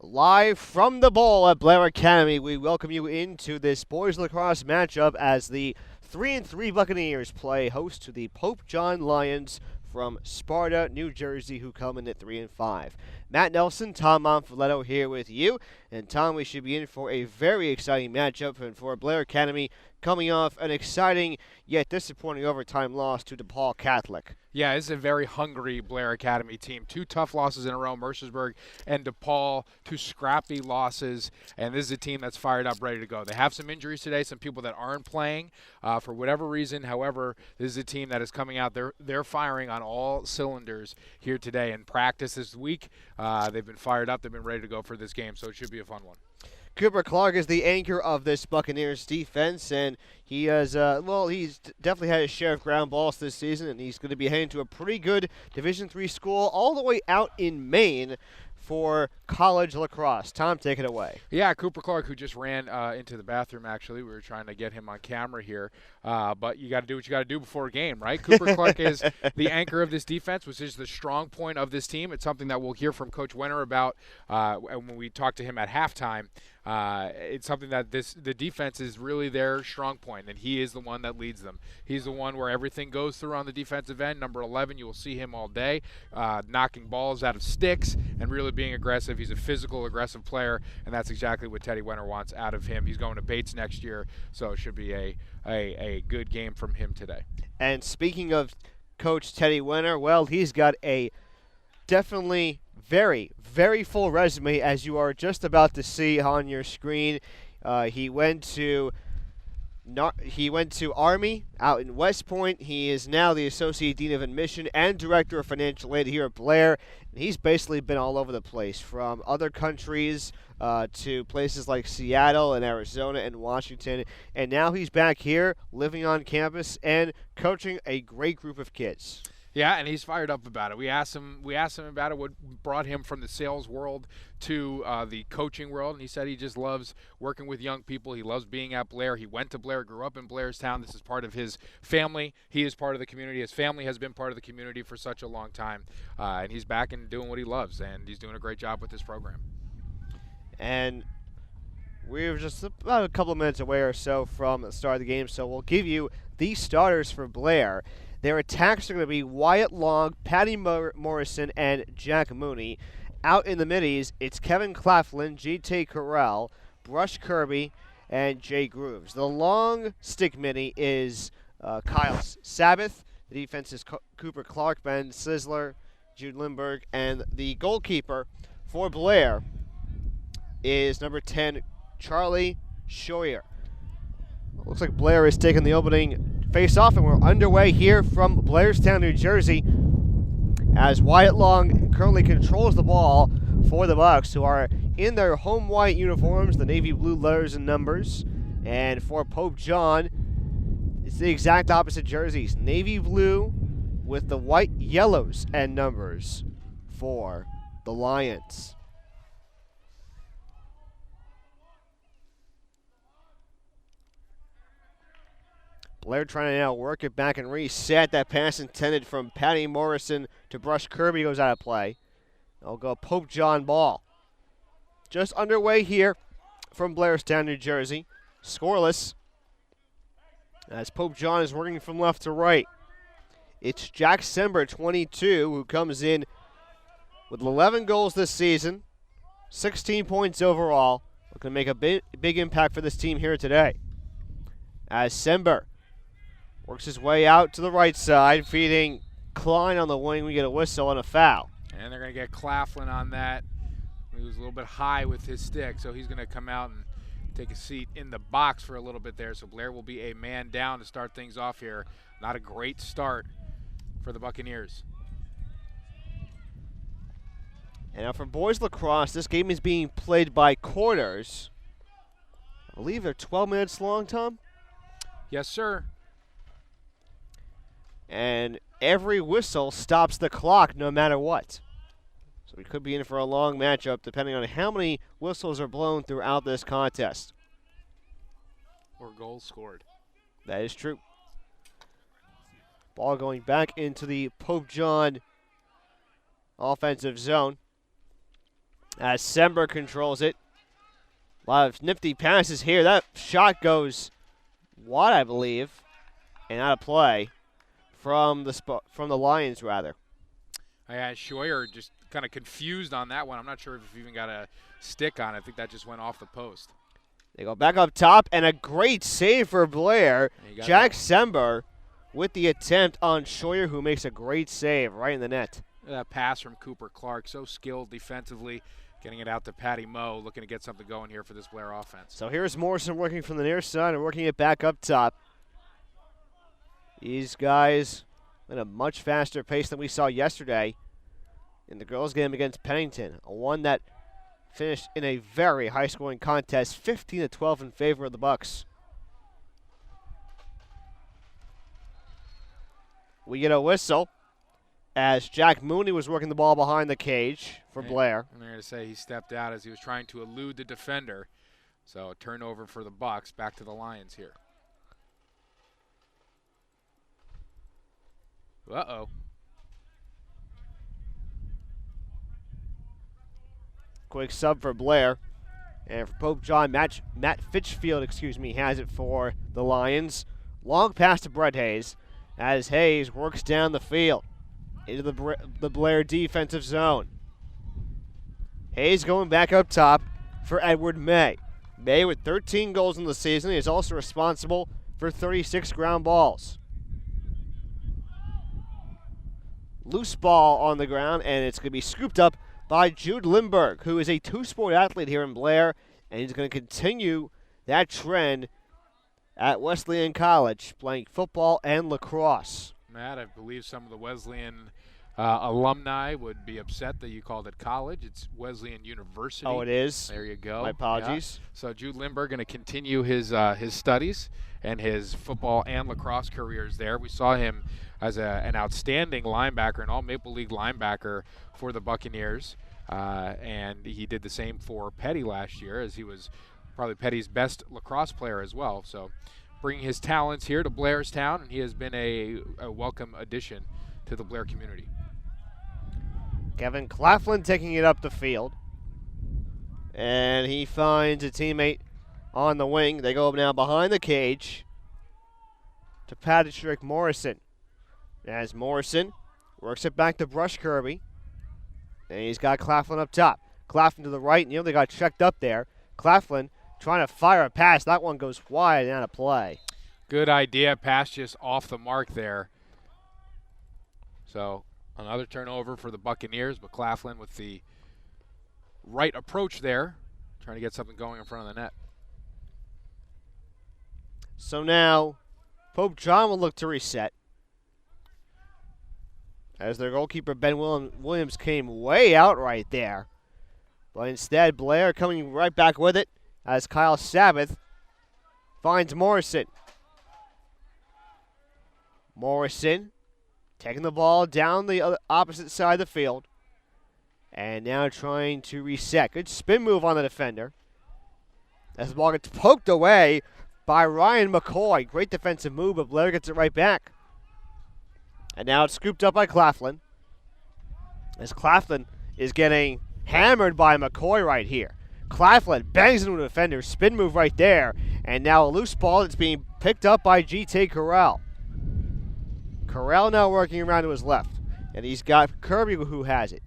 Live from the bowl at Blair Academy, we welcome you into this boys lacrosse matchup as the 3-3 Buccaneers play host to the Pope John Lions from Sparta, New Jersey, who come in at 3-5. Matt Nelson, Tom Monfiletto here with you. And Tom, we should be in for a very exciting matchup and for Blair Academy coming off an exciting yet disappointing overtime loss to DePaul Catholic. Yeah, this is a very hungry Blair Academy team. Two tough losses in a row, Mercersburg and DePaul, two scrappy losses, and this is a team that's fired up, ready to go. They have some injuries today, some people that aren't playing for whatever reason. However, this is a team that is coming out. They're firing on all cylinders here today. In practice this week, they've been fired up. They've been ready to go for this game, so it should be a fun one. Cooper Clark is the anchor of this Buccaneers defense, and he has, he's definitely had his share of ground balls this season, and he's going to be heading to a pretty good Division III school all the way out in Maine for college lacrosse. Tom, take it away. Yeah, Cooper Clark, who just ran into the bathroom, actually. We were trying to get him on camera here. But you got to do what you got to do before a game, right? Cooper Clark is the anchor of this defense, which is the strong point of this team. It's something that we'll hear from Coach Wenner about when we talk to him at halftime. It's something that the defense is really their strong point, and he is the one that leads them. He's the one where everything goes through on the defensive end. Number 11, you will see him all day, knocking balls out of sticks and really being aggressive. He's a physical, aggressive player, and that's exactly what Teddy Wenner wants out of him. He's going to Bates next year, so it should be a good game from him today. And speaking of Coach Teddy Wenner, well, he's got a definitely very, very full resume, as you are just about to see on your screen. He went to Army out in West Point. He is now the Associate Dean of Admission and Director of Financial Aid here at Blair. And he's basically been all over the place, from other countries to places like Seattle and Arizona and Washington. And now he's back here living on campus and coaching a great group of kids. Yeah, and he's fired up about it. We asked him about it, what brought him from the sales world to the coaching world, and he said he just loves working with young people. He loves being at Blair. He went to Blair, grew up in Blairstown. This is part of his family. He is part of the community. His family has been part of the community for such a long time, and he's back and doing what he loves, and he's doing a great job with this program. And we're just about a couple of minutes away or so from the start of the game, so we'll give you the starters for Blair. Their attacks are going to be Wyatt Long, Patty Morrison, and Jack Mooney. Out in the middies, it's Kevin Claflin, G.T. Carell, Brush Kirby, and Jay Grooves. The long stick mini is Kyle Sabbath. The defense is Cooper Clark, Ben Sizzler, Jude Lindbergh, and the goalkeeper for Blair is number 10, Charlie Scheuer. Looks like Blair is taking the opening face-off, and we're underway here from Blairstown, New Jersey, as Wyatt Long currently controls the ball for the Bucs, who are in their home white uniforms, the navy blue letters and numbers. And for Pope John, it's the exact opposite jerseys, navy blue with the white yellows and numbers for the Lions. Blair trying to now work it back and reset. That pass intended from Patty Morrison to Brush Kirby goes out of play. It'll go Pope John ball. Just underway here from Blairstown, New Jersey. Scoreless as Pope John is working from left to right. It's Jack Sember, 22, who comes in with 11 goals this season, 16 points overall. Looking to make a big impact for this team here today. As Sember works his way out to the right side, feeding Klein on the wing. We get a whistle and a foul. And they're going to get Claflin on that. He was a little bit high with his stick, so he's going to come out and take a seat in the box for a little bit there. So Blair will be a man down to start things off here. Not a great start for the Buccaneers. And now for boys lacrosse, this game is being played by quarters. I believe they're 12 minutes long, Tom? Yes, sir. And every whistle stops the clock no matter what. So we could be in for a long matchup depending on how many whistles are blown throughout this contest. Or goals scored. That is true. Ball going back into the Pope John offensive zone. As Sember controls it. A lot of nifty passes here. That shot goes wide, I believe, and out of play from the Lions, rather. Yeah, Scheuer just kind of confused on that one. I'm not sure if he even got a stick on it. I think that just went off the post. They go back up top, and a great save for Blair. Jack Sember with the attempt on Scheuer, who makes a great save right in the net. That pass from Cooper Clark, so skilled defensively, getting it out to Patty Moe, looking to get something going here for this Blair offense. So here's Morrison working from the near side and working it back up top. These guys at a much faster pace than we saw yesterday in the girls' game against Pennington, a one that finished in a very high-scoring contest, 15-12 in favor of the Bucks. We get a whistle as Jack Mooney was working the ball behind the cage for Blair. And they're going to say he stepped out as he was trying to elude the defender. So a turnover for the Bucks. Back to the Lions here. Uh-oh. Quick sub for Blair. And for Pope John, Matt Fitchfield, has it for the Lions. Long pass to Brett Hayes as Hayes works down the field into the Blair defensive zone. Hayes going back up top for Edward May. May with 13 goals in the season. He is also responsible for 36 ground balls. Loose ball on the ground, and it's going to be scooped up by Jude Lindberg, who is a two-sport athlete here in Blair, and he's going to continue that trend at Wesleyan College, playing football and lacrosse. Matt, I believe some of the Wesleyan alumni would be upset that you called it college. It's Wesleyan University. Oh, it is? There you go. My apologies. Yeah. So Jude Lindberg going to continue his studies and his football and lacrosse careers there. We saw him as an outstanding linebacker, an all-Maple League linebacker for the Buccaneers. And he did the same for Petty last year, as he was probably Petty's best lacrosse player as well. So bringing his talents here to Blairstown, and he has been a welcome addition to the Blair community. Kevin Claflin taking it up the field. And he finds a teammate on the wing. They go now behind the cage to Patrick Morrison. As Morrison works it back to Brush Kirby. And he's got Claflin up top. Claflin to the right, they got checked up there. Claflin trying to fire a pass. That one goes wide and out of play. Good idea. Pass just off the mark there. So another turnover for the Buccaneers, but Claflin with the right approach there, trying to get something going in front of the net. So now Pope John will look to reset, as their goalkeeper Ben Williams came way out right there. But instead, Blair coming right back with it as Kyle Sabbath finds Morrison. Morrison taking the ball down the opposite side of the field. And now trying to reset. Good spin move on the defender. As the ball gets poked away by Ryan McCoy. Great defensive move, but Blair gets it right back. And now it's scooped up by Claflin. As Claflin is getting hammered by McCoy right here. Claflin bangs into the defender. Spin move right there. And now a loose ball that's being picked up by G.T. Corral. Corral now working around to his left. And he's got Kirby who has it.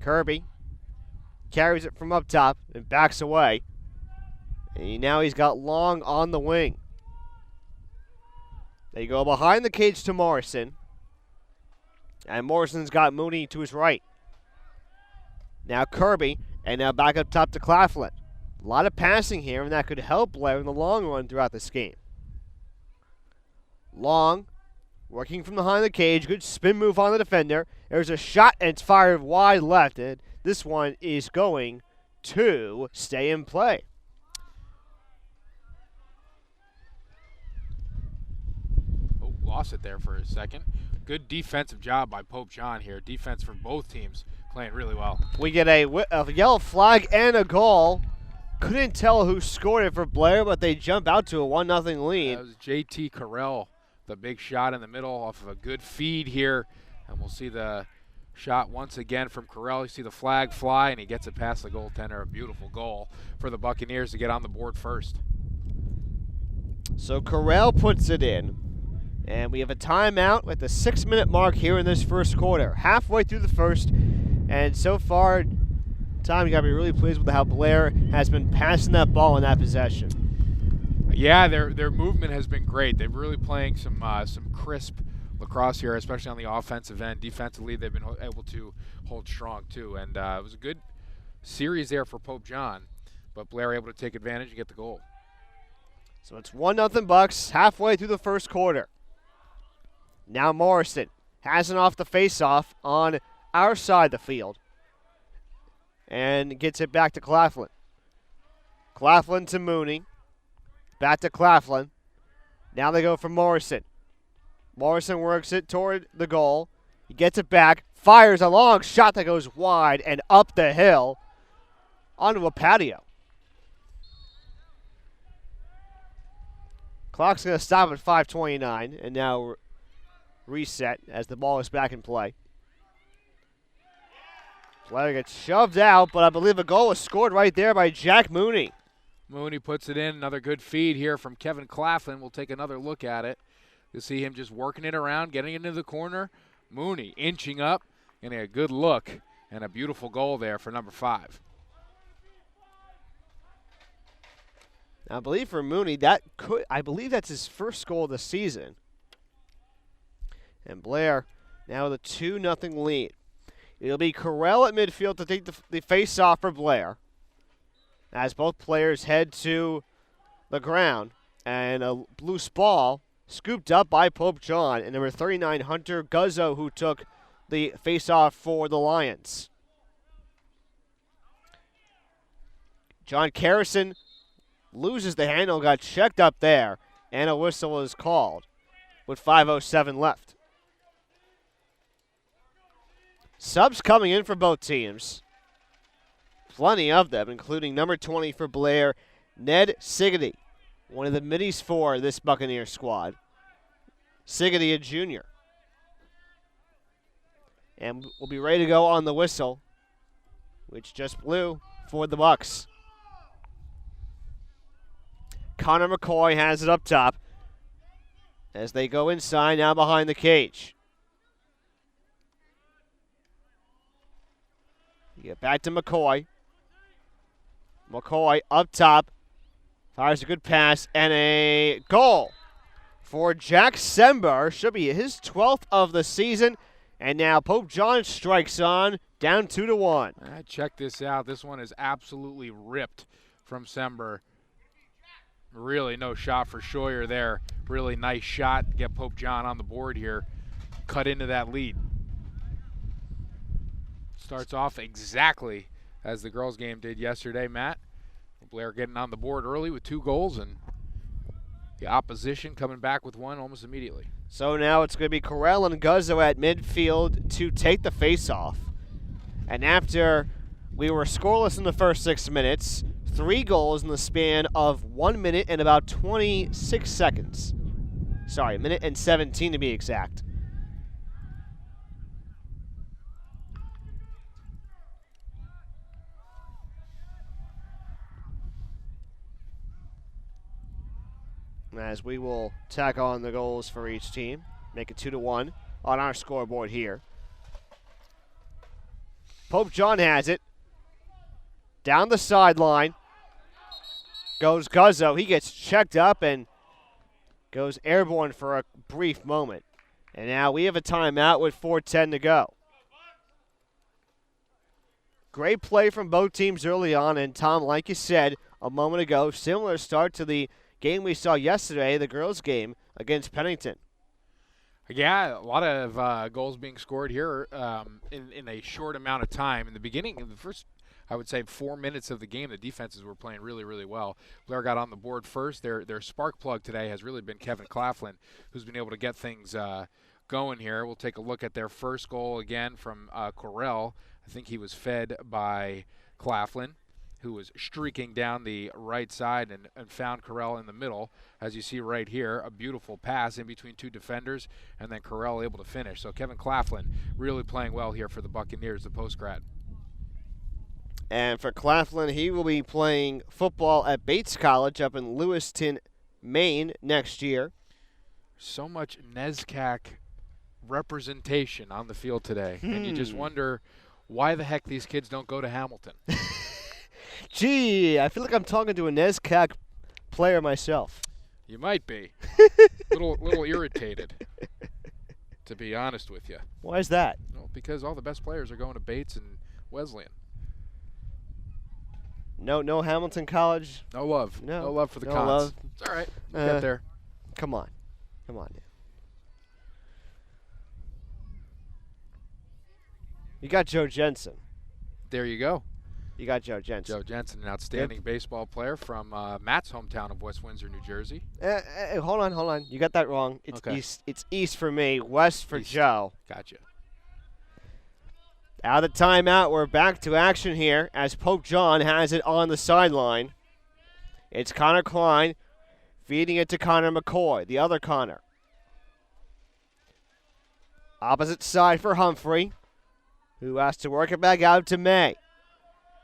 Kirby carries it from up top and backs away. And now he's got Long on the wing. They go behind the cage to Morrison. And Morrison's got Mooney to his right. Now Kirby, and now back up top to Claflin. A lot of passing here, and that could help Blair in the long run throughout this game. Long, working from behind the cage. Good spin move on the defender. There's a shot, and it's fired wide left. And this one is going to stay in play. Lost it there for a second. Good defensive job by Pope John here. Defense for both teams playing really well. We get a yellow flag and a goal. Couldn't tell who scored it for Blair, but they jump out to a 1-0 lead. That was J.T. Corral, the big shot in the middle off of a good feed here. And we'll see the shot once again from Correll. You see the flag fly, and he gets it past the goaltender. A beautiful goal for the Buccaneers to get on the board first. So Correll puts it in, and we have a timeout at the 6-minute mark here in this first quarter. Halfway through the first, and so far, Tom, you got to be really pleased with how Blair has been passing that ball in that possession. Yeah, their movement has been great. They're really playing some crisp lacrosse here, especially on the offensive end. Defensively, they've been able to hold strong too, and it was a good series there for Pope John, but Blair able to take advantage and get the goal. So it's 1-0 Bucks halfway through the first quarter. Now Morrison has it off the face-off on our side of the field and gets it back to Claflin. Claflin to Mooney. Back to Claflin. Now they go for Morrison. Morrison works it toward the goal. He gets it back, fires a long shot that goes wide and up the hill onto a patio. Clock's going to stop at 5:29 and now reset as the ball is back in play. Blair gets shoved out, but I believe a goal was scored right there by Jack Mooney. Mooney puts it in. Another good feed here from Kevin Claflin. We'll take another look at it. You'll see him just working it around, getting into the corner. Mooney inching up, getting a good look, and a beautiful goal there for number 5. Now, I believe for Mooney, I believe that's his first goal of the season. And Blair now with a 2-0 lead. It'll be Correll at midfield to take the face-off for Blair, as both players head to the ground. And a loose ball scooped up by Pope John and number 39, Hunter Guzzo, who took the face-off for the Lions. John Carrison loses the handle, got checked up there, and a whistle is called with 5:07 left. Subs coming in for both teams. Plenty of them, including number 20 for Blair, Ned Siggety, one of the middies for this Buccaneer squad. Siggety, a junior. And we'll be ready to go on the whistle, which just blew for the Bucks. Connor McCoy has it up top as they go inside, now behind the cage. You get back to McCoy. McCoy up top, fires a good pass, and a goal for Jack Sember. Should be his 12th of the season. And now Pope John strikes on, down 2-1. Check this out. This one is absolutely ripped from Sember. Really no shot for Scheuer there. Really nice shot. Get Pope John on the board here. Cut into that lead. Starts off exactly as the girls' game did yesterday, Matt. Blair getting on the board early with 2 goals, and the opposition coming back with 1 almost immediately. So now it's going to be Correll and Guzzo at midfield to take the face-off. And after we were scoreless in the first 6 minutes, 3 goals in the span of 1 minute and about 26 seconds. Sorry, 1 minute and 17 to be exact. As we will tack on the goals for each team, make it 2-1 on our scoreboard here. Pope John has it. Down the sideline goes Guzzo. He gets checked up and goes airborne for a brief moment. And now we have a timeout with 4:10 to go. Great play from both teams early on, and Tom, like you said a moment ago, similar start to the game we saw yesterday, the girls' game against Pennington. Yeah, a lot of goals being scored here in a short amount of time. In the beginning, in the first, I would say, 4 minutes of the game, the defenses were playing really, really well. Blair got on the board first. Their spark plug today has really been Kevin Claflin, who's been able to get things going here. We'll take a look at their first goal again from Correll. I think he was fed by Claflin. who was streaking down the right side and found Carell in the middle. As you see right here, a beautiful pass in between two defenders, and then Carell able to finish. So Kevin Claflin really playing well here for the Buccaneers, the post-grad. And for Claflin, he will be playing football at Bates College up in Lewiston, Maine next year. So much NESCAC representation on the field today, and you just wonder why the heck these kids don't go to Hamilton. Gee, I feel like I'm talking to a NESCAC player myself. You might be. little irritated, to be honest with you. Why is that? Well, because all the best players are going to Bates and Wesleyan. No Hamilton College? No love. No love for the cons. Love. It's all right. We'll get there. Come on. You got Joe Jensen. There you go. You got Joe Jensen. Joe Jensen, an outstanding baseball player from Matt's hometown of West Windsor, New Jersey. Hold on. You got that wrong. It's okay. East. It's east for me, west for East. Joe. Gotcha. Out of the timeout, we're back to action here as Pope John has it on the sideline. It's Connor Klein feeding it to Connor McCoy, the other Connor. Opposite side for Humphrey, who has to work it back out to May.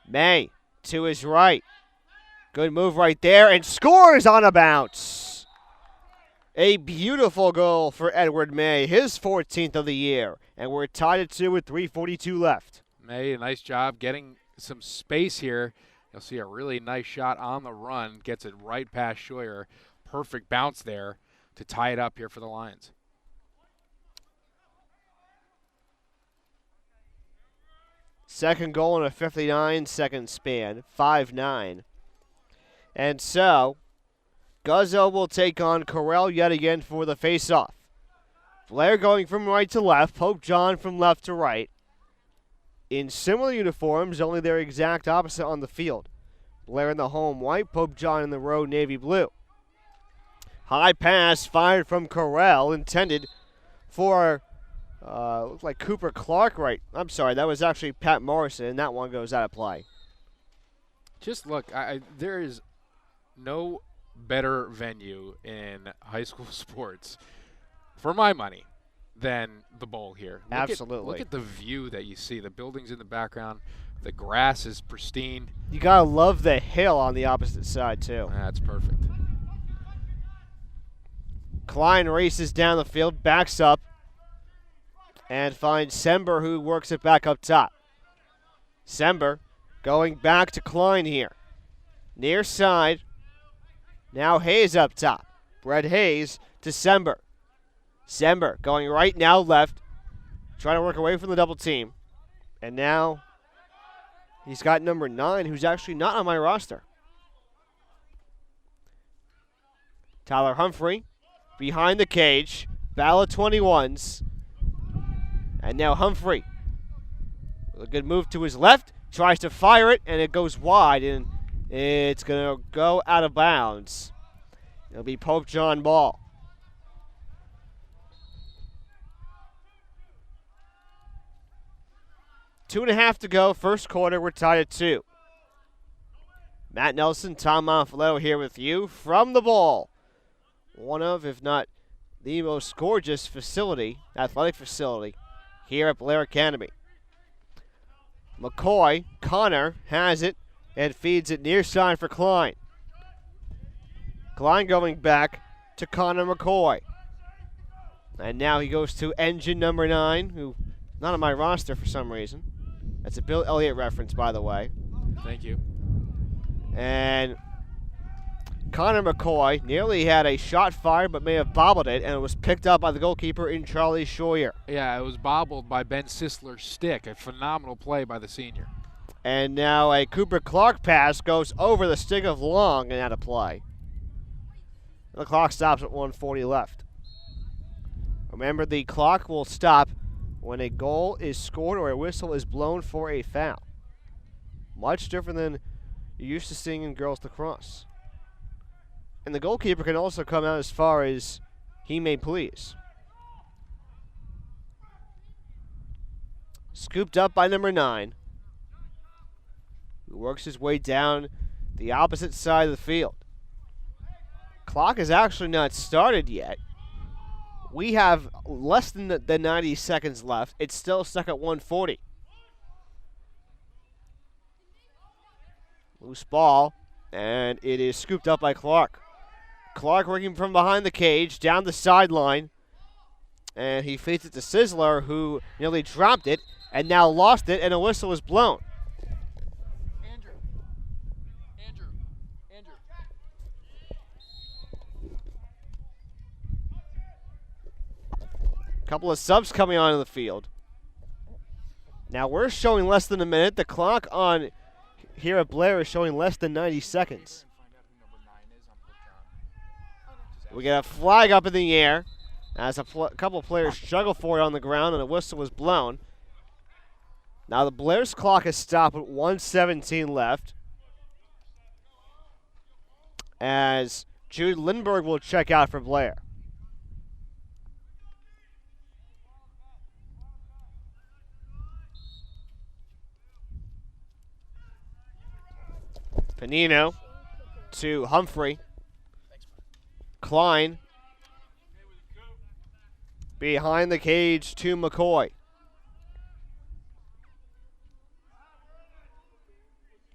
May to his right. Good move right there, and scores on a bounce. A beautiful goal for Edward May, his 14th of the year. And we're tied at 2 with 3:42 left. May, a nice job getting some space here. You'll see a really nice shot on the run. Gets it right past Scheuer. Perfect bounce there to tie it up here for the Lions. Second goal in a 59-second span, 5-9. And so, Guzzo will take on Carell yet again for the face-off. Blair going from right to left, Pope John from left to right. In similar uniforms, only they're exact opposite on the field. Blair in the home white, Pope John in the road navy blue. High pass fired from Carell, intended for looks like Cooper Clark, right? I'm sorry, that was actually Pat Morrison, and that one goes out of play. Just look, there is no better venue in high school sports, for my money, than the bowl here. Absolutely. Look at the view that you see. The buildings in the background. The grass is pristine. You got to love the hill on the opposite side, too. That's perfect. Klein races down the field, backs up, and finds Sember, who works it back up top. Sember going back to Klein here. Near side. Now Hayes up top. Brett Hayes to Sember. Sember going right now left. Trying to work away from the double team. And now he's got number 9, who's actually not on my roster. Tyler Humphrey behind the cage. Battle of 21s. And now Humphrey, with a good move to his left, tries to fire it, and it goes wide, and it's going to go out of bounds. It'll be Pope John ball. Two and a half to go, first quarter, we're tied at 2. Matt Nelson, Tom Monfiletto here with you from the ball. One of, if not the most gorgeous facility, athletic facility, here at Blair Academy. McCoy, Connor has it and feeds it near side for Klein. Klein going back to Connor McCoy. And now he goes to engine number 9, who not on my roster for some reason. That's a Bill Elliott reference, by the way. Thank you. And Connor McCoy nearly had a shot fired but may have bobbled it, and it was picked up by the goalkeeper in Charlie Scheuer. Yeah, it was bobbled by Ben Sisler's stick. A phenomenal play by the senior. And now a Cooper Clark pass goes over the stick of Long and out of play. The clock stops at 1:40 left. Remember, the clock will stop when a goal is scored or a whistle is blown for a foul. Much different than you're used to seeing in girls lacrosse. And the goalkeeper can also come out as far as he may please. Scooped up by number 9. who works his way down the opposite side of the field. Clock is actually not started yet. We have less than the 90 seconds left. It's still stuck at 140. Loose ball, and it is scooped up by Clark. Clark working from behind the cage, down the sideline, and he feeds it to Sizzler, who nearly dropped it and now lost it, and a whistle was blown. Andrew. Couple of subs coming on in the field. Now we're showing less than a minute. The clock on here at Blair is showing less than 90 seconds. We get a flag up in the air as a couple of players struggle for it on the ground, and a whistle was blown. Now the Blair's clock is stopped with 1:17 left, as Jude Lindbergh will check out for Blair. Panino to Humphrey. Klein behind the cage to McCoy.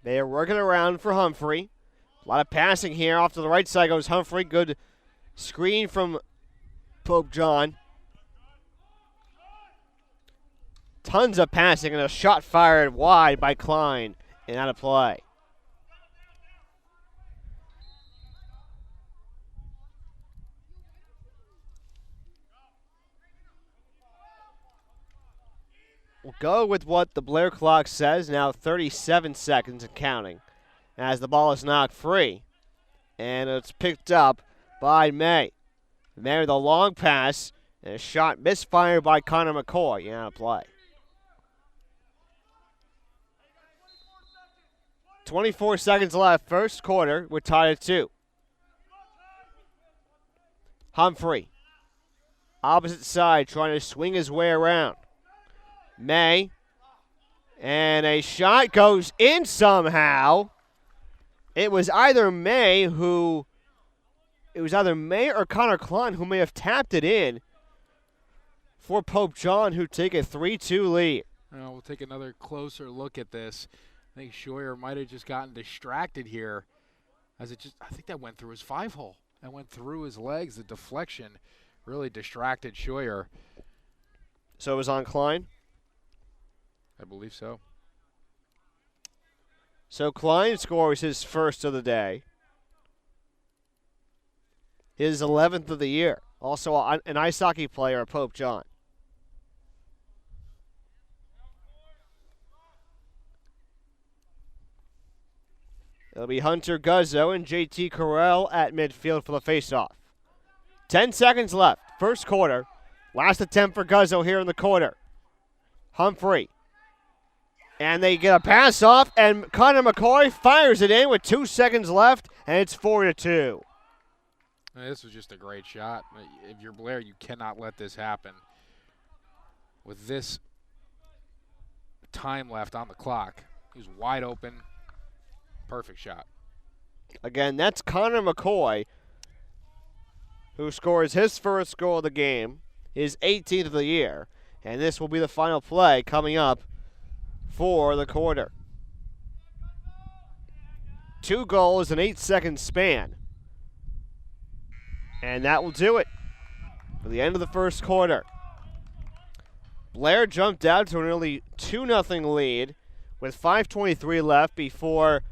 They are working around for Humphrey. A lot of passing here. Off to the right side goes Humphrey. Good screen from Pope John. Tons of passing and a shot fired wide by Klein and out of play. We'll go with what the Blair clock says, now 37 seconds and counting, as the ball is knocked free. And it's picked up by May. May with a long pass, and a shot misfired by Connor McCoy, out of play. 24 seconds left, first quarter, we're tied at 2. Humphrey, opposite side, trying to swing his way around. May, and a shot goes in somehow. It was either May or Connor Klein who may have tapped it in for Pope John, who take a 3-2 lead. We'll take another closer look at this. I think Scheuer might have just gotten distracted here, as I think that went through his 5-hole. That went through his legs. The deflection really distracted Scheuer. So it was on Klein? I believe so. So Klein scores his first of the day. His 11th of the year. Also an ice hockey player at Pope John. It'll be Hunter Guzzo and JT Carell at midfield for the faceoff. 10 seconds left. First quarter. Last attempt for Guzzo here in the quarter. Humphrey. And they get a pass off, and Connor McCoy fires it in with 2 seconds left, and it's 4-2. This was just a great shot. If you're Blair, you cannot let this happen. With this time left on the clock, he was wide open. Perfect shot. Again, that's Connor McCoy, who scores his first goal of the game, his 18th of the year, and this will be the final play coming up for the quarter. 2 goals in 8-second span. And that will do it for the end of the first quarter. Blair jumped out to an early 2-0 lead with 5:23 left before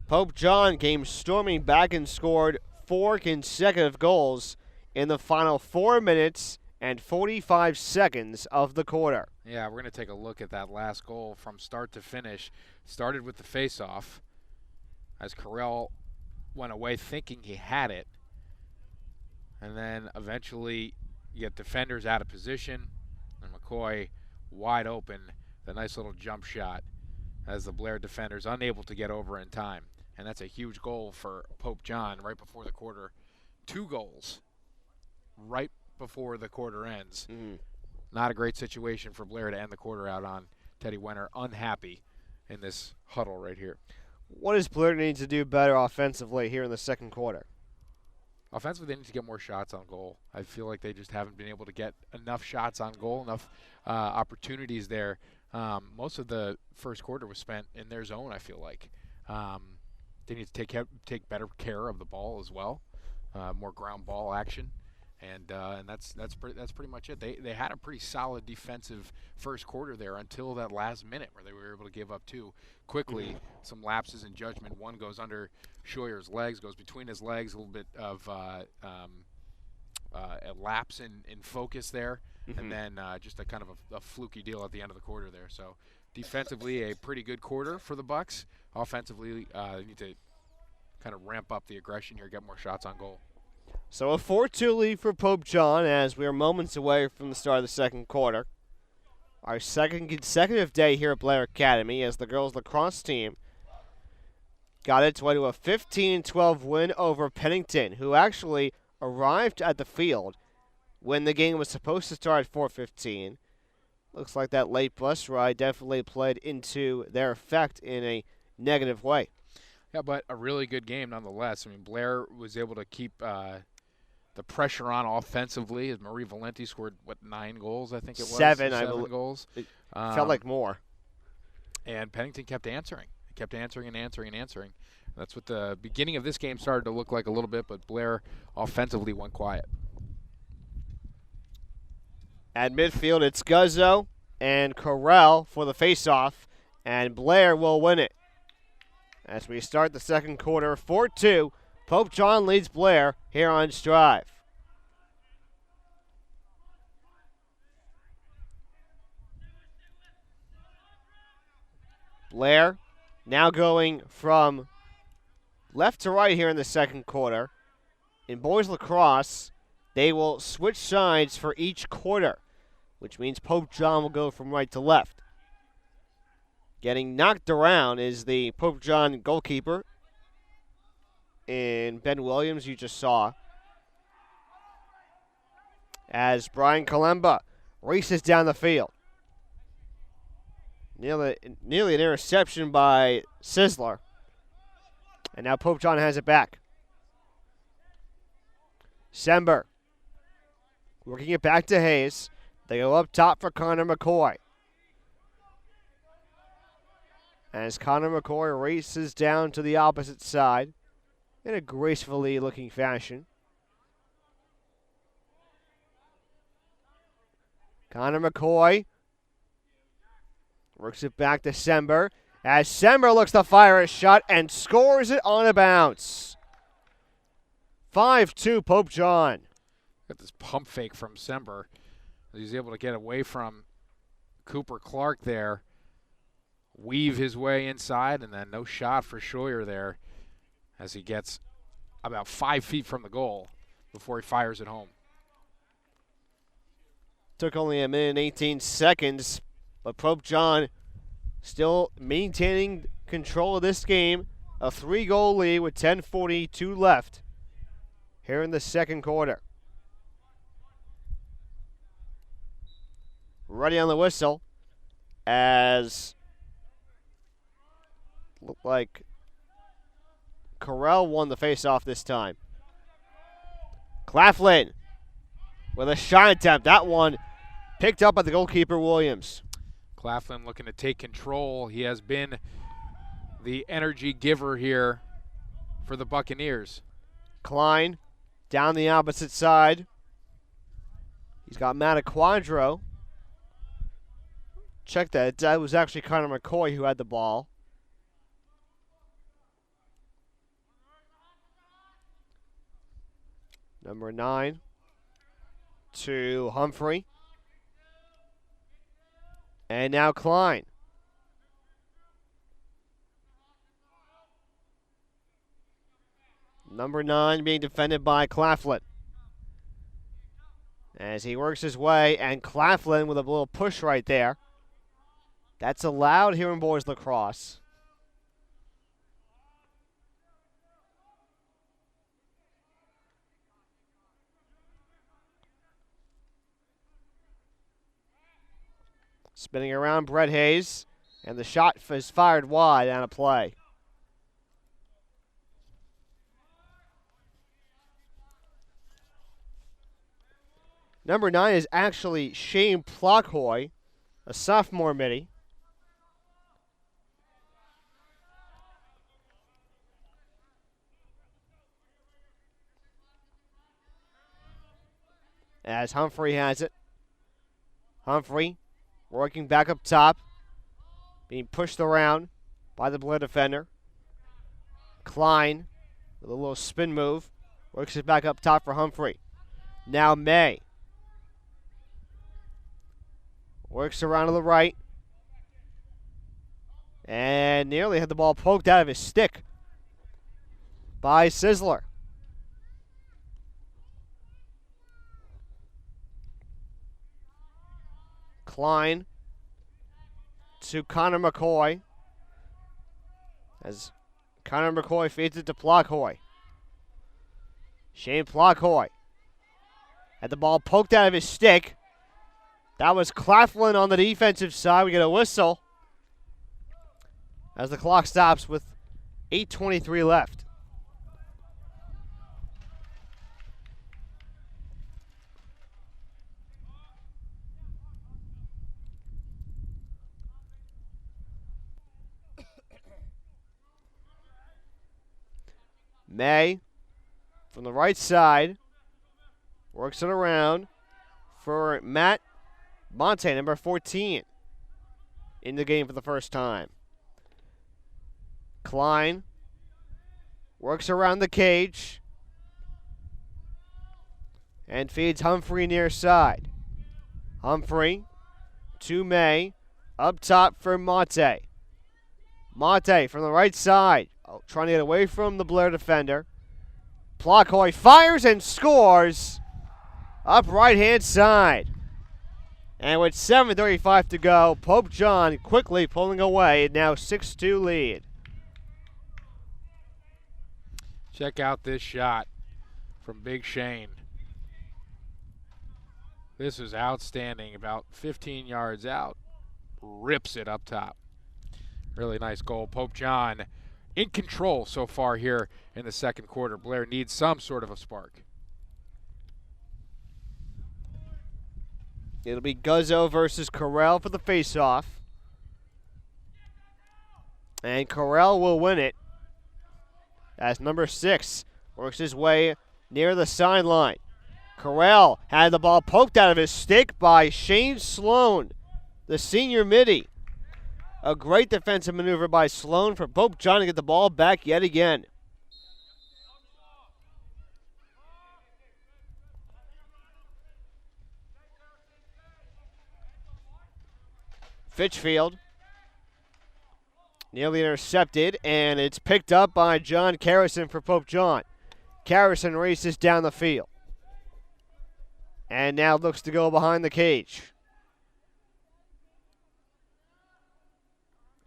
Pope John came storming back and scored 4 consecutive goals in the final 4 minutes and 45 seconds of the quarter. Yeah, we're going to take a look at that last goal from start to finish. Started with the faceoff as Carell went away thinking he had it. And then eventually you get defenders out of position and McCoy wide open. The nice little jump shot as the Blair defenders unable to get over in time. And that's a huge goal for Pope John right before the quarter. 2 goals right before the quarter ends. Not a great situation for Blair to end the quarter out on. Teddy Wenner unhappy in this huddle right here. What does Blair need to do better offensively here in the second quarter? Offensively, they need to get more shots on goal. I feel like they just haven't been able to get enough shots on goal, enough opportunities there. Most of the first quarter was spent in their zone, I feel like. They need to take better care of the ball as well, more ground ball action. And that's pretty much it. They had a pretty solid defensive first quarter there until that last minute where they were able to give up two quickly. Some lapses in judgment. One goes under Scheuer's legs, goes between his legs, a little bit of a lapse in focus there, and then just a kind of a fluky deal at the end of the quarter there. So defensively, a pretty good quarter for the Bucks. Offensively, they need to kind of ramp up the aggression here, get more shots on goal. So a 4-2 lead for Pope John as we are moments away from the start of the second quarter. Our second consecutive day here at Blair Academy as the girls lacrosse team got its way to a 15-12 win over Pennington, who actually arrived at the field when the game was supposed to start at 4:15. Looks like that late bus ride definitely played into their effect in a negative way. Yeah, but a really good game nonetheless. I mean, Blair was able to keep the pressure on offensively as Marie Valenti scored, 9 goals, I think it was? Seven goals. It felt like more. And Pennington kept answering. It kept answering and answering and answering. That's what the beginning of this game started to look like a little bit, but Blair offensively went quiet. At midfield, it's Guzzo and Corral for the faceoff, and Blair will win it. As we start the second quarter, 4-2, Pope John leads Blair here on Strive. Blair now going from left to right here in the second quarter. In boys lacrosse, they will switch sides for each quarter, which means Pope John will go from right to left. Getting knocked around is the Pope John goalkeeper in Ben Williams, you just saw. As Brian Kalemba races down the field. Nearly an interception by Sizzler. And now Pope John has it back. Sember working it back to Hayes. They go up top for Connor McCoy. As Connor McCoy races down to the opposite side in a gracefully looking fashion. Connor McCoy works it back to Sember. As Sember looks to fire a shot and scores it on a bounce. 5-2 Pope John. Got this pump fake from Sember. He's able to get away from Cooper Clark there. Weave his way inside, and then no shot for Scheuer there as he gets about 5 feet from the goal before he fires it home. Took only a minute and 18 seconds, but Pope John still maintaining control of this game. A 3-goal lead with 10:42 left here in the second quarter. Ready on the whistle as looked like Corral won the faceoff this time. Claflin with a shot attempt. That one picked up by the goalkeeper, Williams. Claflin looking to take control. He has been the energy giver here for the Buccaneers. Klein down the opposite side. He's got Matt Quadro. Check that. That was actually Connor McCoy who had the ball. Number 9 to Humphrey. And now Klein. Number 9 being defended by Claflin. As he works his way, and Claflin with a little push right there. That's allowed here in boys lacrosse. Spinning around, Brett Hayes And the shot is fired wide on a play. Number 9 is actually Shane Plockhoy, a sophomore midi. As Humphrey has it. Humphrey working back up top, being pushed around by the Blair defender. Klein with a little spin move, works it back up top for Humphrey. Now May works around to the right and nearly had the ball poked out of his stick by Sizzler. Klein to Connor McCoy as Connor McCoy feeds it to Plockhoy. Shane Plockhoy had the ball poked out of his stick. That was Claflin on the defensive side. We get a whistle as the clock stops with 8:23 left. May from the right side works it around for Matt Monte, number 14, in the game for the first time. Klein works around the cage and feeds Humphrey near side. Humphrey to May, up top for Monte. Monte from the right side, trying to get away from the Blair defender. Plockhoy fires and scores up right-hand side. And with 7:35 to go, Pope John quickly pulling away, and now 6-2 lead. Check out this shot from Big Shane. This is outstanding. About 15 yards out. Rips it up top. Really nice goal. Pope John in control so far here in the second quarter. Blair needs some sort of a spark. It'll be Guzzo versus Corral for the faceoff. And Corral will win it as number 6 works his way near the sideline. Corral had the ball poked out of his stick by Shane Sloan, the senior midi. A great defensive maneuver by Sloan for Pope John to get the ball back yet again. Fitchfield nearly intercepted, and it's picked up by John Carrison for Pope John. Carrison races down the field and now looks to go behind the cage.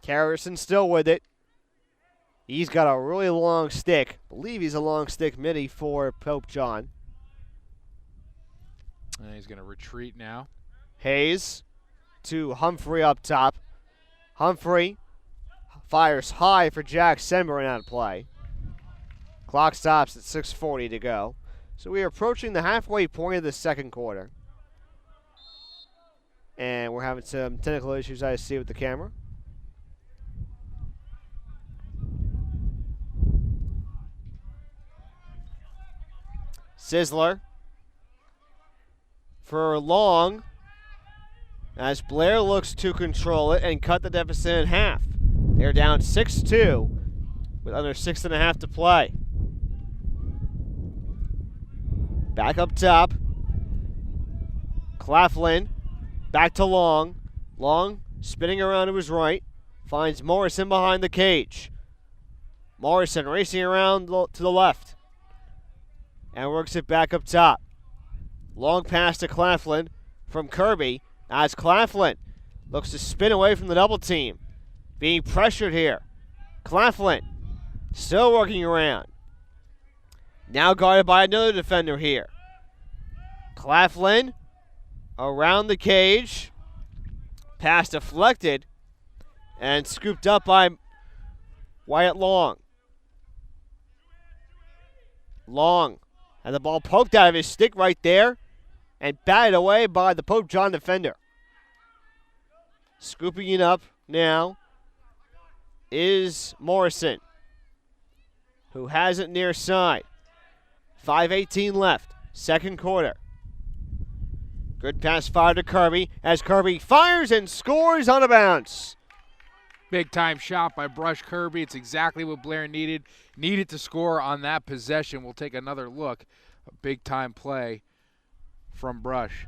Carrison still with it. He's got a really long stick. I believe he's a long stick midi for Pope John. And he's going to retreat now. Hayes to Humphrey up top. Humphrey fires high for Jack Senburn out of play. Clock stops at 6:40 to go. So we are approaching the halfway point of the second quarter. And we're having some technical issues I see with the camera. Sizzler for Long as Blair looks to control it and cut the deficit in half. They're down 6-2 with under 6.5 to play. Back up top. Claflin back to Long. Long spinning around to his right. Finds Morrison behind the cage. Morrison racing around to the left. And works it back up top. Long pass to Claflin from Kirby. As Claflin looks to spin away from the double team. Being pressured here. Claflin still working around. Now guarded by another defender here. Claflin around the cage. Pass deflected And scooped up by Wyatt Long. Long had the ball poked out of his stick right there and batted away by the Pope John defender. Scooping it up now is Morrison, who has it near side. 5:18 left, second quarter. Good pass fired to Kirby as Kirby fires and scores on a bounce. Big time shot by Brush Kirby. It's exactly what Blair needed. Needed to score on that possession. We'll take another look. A big time play from Brush.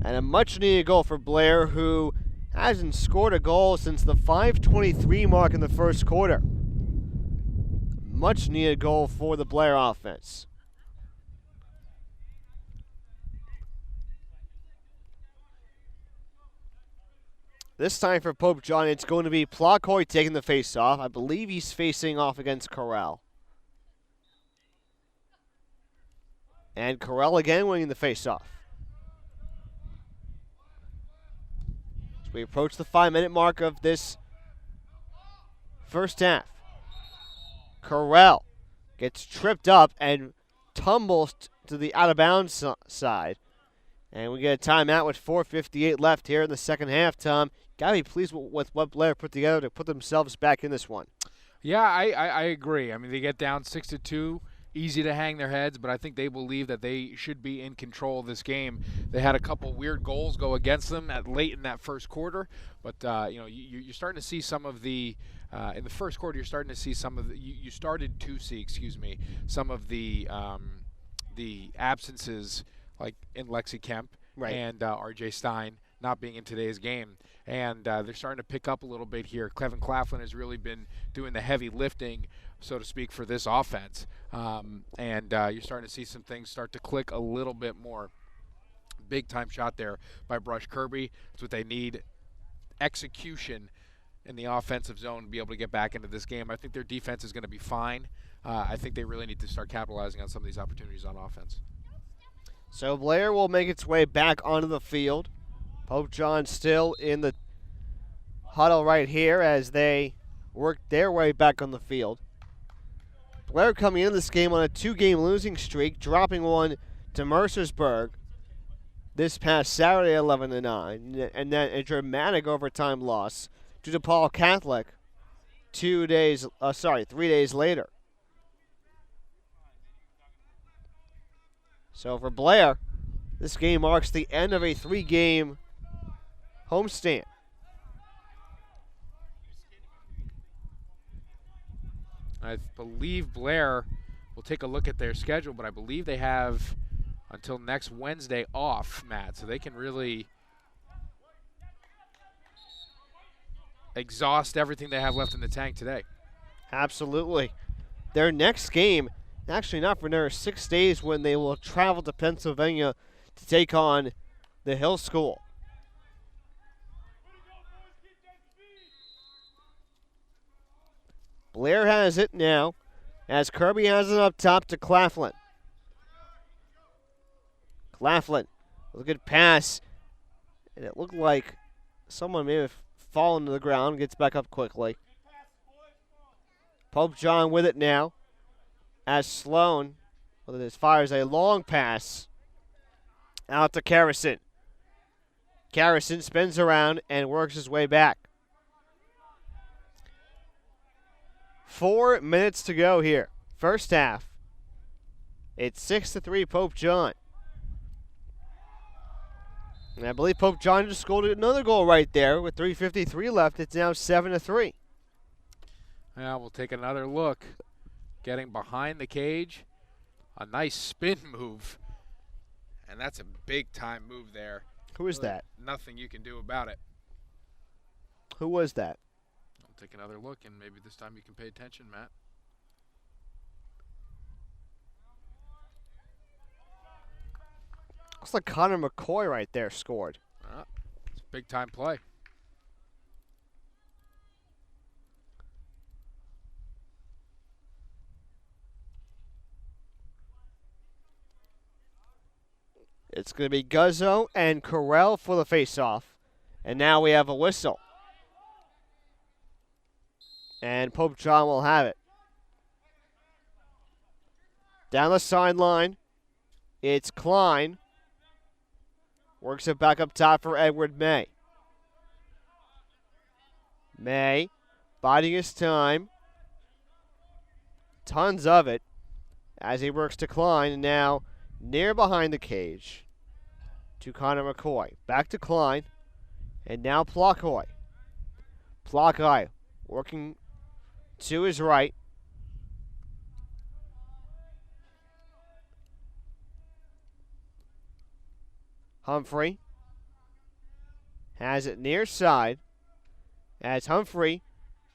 And a much needed goal for Blair, who hasn't scored a goal since the 5:23 mark in the first quarter. Much needed goal for the Blair offense. This time for Pope John, it's going to be Plocoy taking the face-off. I believe he's facing off against Corral. And Corral again winning the face-off. As we approach the 5-minute mark of this first half. Corral gets tripped up and tumbles to the out-of-bounds side. And we get a timeout with 4:58 left here in the second half, Tom. Got to be pleased with what Blair put together to put themselves back in this one. Yeah, I agree. I mean, they get down 6-2. Easy to hang their heads, but I think they believe that they should be in control of this game. They had a couple weird goals go against them late in that first quarter, but you're starting to see some of the in the first quarter. You're starting to see some of the you started to see, some of the absences like in Lexi Kemp and R.J. Stein not being in today's game. And they're starting to pick up a little bit here. Kevin Claflin has really been doing the heavy lifting, so to speak, for this offense. And you're starting to see some things start to click a little bit more. Big time shot there by Brush Kirby. That's what they need. Execution in the offensive zone to be able to get back into this game. I think their defense is going to be fine. I think they really need to start capitalizing on some of these opportunities on offense. So Blair will make its way back onto the field. Pope John still in the huddle right here as they work their way back on the field. Blair coming into this game on a 2-game losing streak, dropping one to Mercersburg this past Saturday 11-9, and then a dramatic overtime loss to DePaul Catholic 3 days later. So for Blair, this game marks the end of a 3-game homestand. I believe Blair will take a look at their schedule, but I believe they have until next Wednesday off, Matt, so they can really exhaust everything they have left in the tank today. Absolutely. Their next game, actually not for another 6 days, when they will travel to Pennsylvania to take on the Hill School. Blair has it now, as Kirby has it up top to Claflin. Claflin with a good pass, and it looked like someone may have fallen to the ground, gets back up quickly. Pope John with it now, as Sloan fires a long pass out to Carrison. Carrison spins around and works his way back. 4 minutes to go here. First half. It's 6-3 Pope John. And I believe Pope John just scored another goal right there with 3:53 left. It's now 7-3. Yeah, we'll take another look. Getting behind the cage. A nice spin move. And that's a big time move there. Who is that? Nothing you can do about it. Who was that? I'll take another look, and maybe this time you can pay attention, Matt. Looks like Connor McCoy right there scored. It's a big time play. It's going to be Guzzo and Corral for the faceoff. And now we have a whistle. And Pope John will have it. Down the sideline, it's Klein. Works it back up top for Edward May. May, biding his time. Tons of it as he works to Klein. And now near behind the cage to Connor McCoy. Back to Klein. And now Plotkoy. Plotkoy working to his right. Humphrey has it near side as Humphrey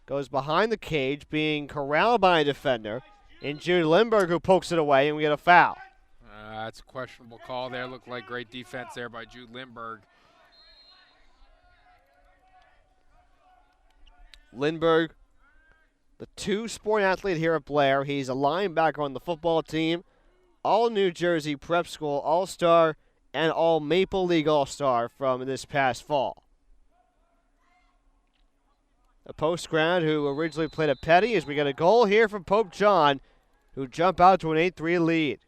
goes behind the cage, being corralled by a defender, and Jude Lindbergh, who pokes it away, and we get a foul. That's a questionable call there. Looked like great defense there by Jude Lindbergh. Lindbergh, the two-sport athlete here at Blair. He's a linebacker on the football team, all New Jersey prep school all-star, and all Maple League all-star from this past fall. A post grad who originally played at Petty, as we get a goal here from Pope John, who jump out to an 8-3 lead.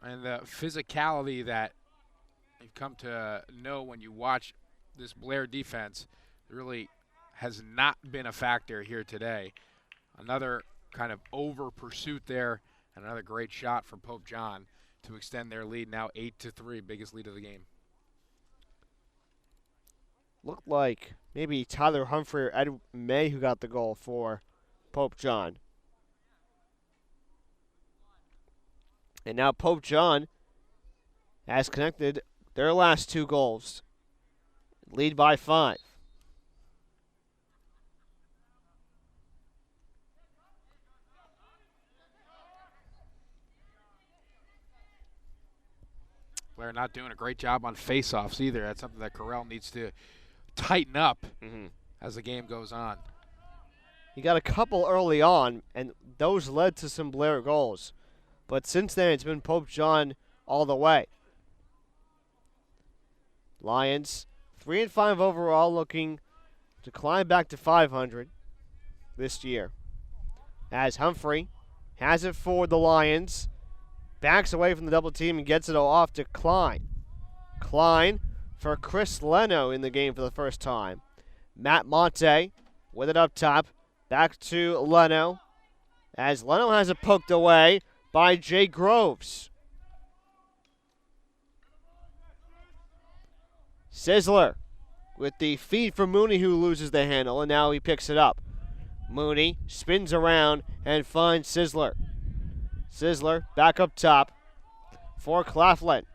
And the physicality that you've come to know when you watch this Blair defense really has not been a factor here today. Another kind of over pursuit there, and another great shot from Pope John to extend their lead, now 8-3, biggest lead of the game. Looked like maybe Tyler Humphrey or Ed May who got the goal for Pope John. And now Pope John has connected their last two goals. Lead by 5. Blair not doing a great job on face-offs either. That's something that Corral needs to tighten up as the game goes on. He got a couple early on, and those led to some Blair goals. But since then, it's been Pope John all the way. Lions, 3-5 overall, looking to climb back to 500 this year. As Humphrey has it for the Lions, backs away from the double team and gets it off to Klein. Klein for Chris Leno in the game for the first time. Matt Monte with it up top. Back to Leno, as Leno has it poked away by Jay Groves. Sizzler with the feed from Mooney, who loses the handle, and now he picks it up. Mooney spins around and finds Sizzler. Sizzler back up top for Claflin.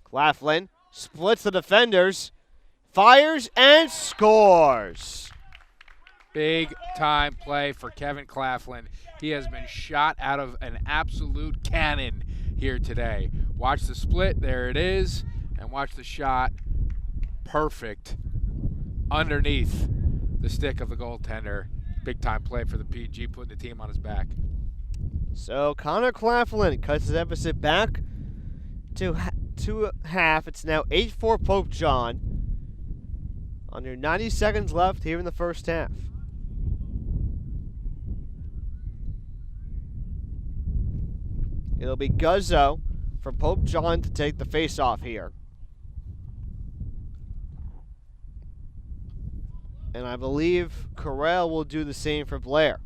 Claflin splits the defenders, fires and scores. Big time play for Kevin Claflin. He has been shot out of an absolute cannon here today. Watch the split, there it is, and watch the shot. Perfect underneath the stick of the goaltender. Big time play for the PG, putting the team on his back. So Connor Claflin cuts his deficit back to half. It's now 8-4 Pope John. Under 90 seconds left here in the first half. It'll be Guzzo for Pope John to take the face-off here. And I believe Corral will do the same for Blair.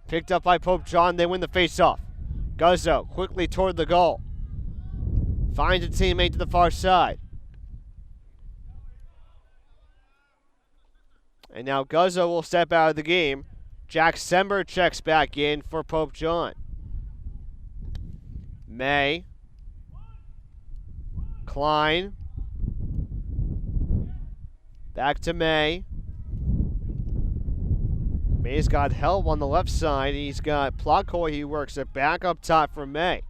Picked up by Pope John, they win the face-off. Guzzo quickly toward the goal. Finds a teammate to the far side. And now Guzzo will step out of the game. Jack Sember checks back in for Pope John. May. Klein. Back to May. May's got help on the left side. He's got Plotkoy. He works it back up top for May.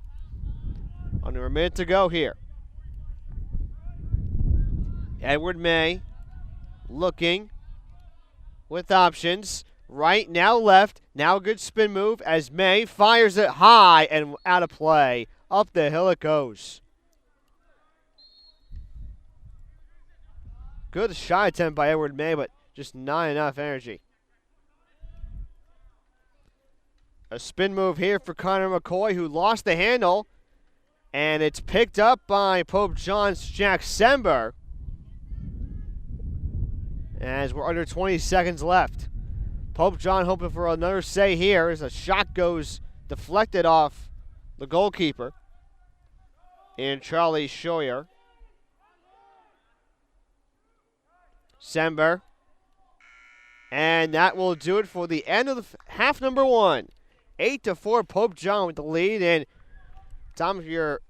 Under a minute to go here. Edward May looking with options. Right, now left. Now a good spin move as May fires it high and out of play Up the hill it goes. Good shot attempt by Edward May, but just not enough energy. A spin move here for Connor McCoy, who lost the handle. And it's picked up by Pope John's Jack Sember. As we're under 20 seconds left. Pope John hoping for another say here as a shot goes deflected off the goalkeeper in Charlie Scheuer. Sember. And that will do it for the end of the half number one. 8-4 Pope John with the lead. And Tom, if you're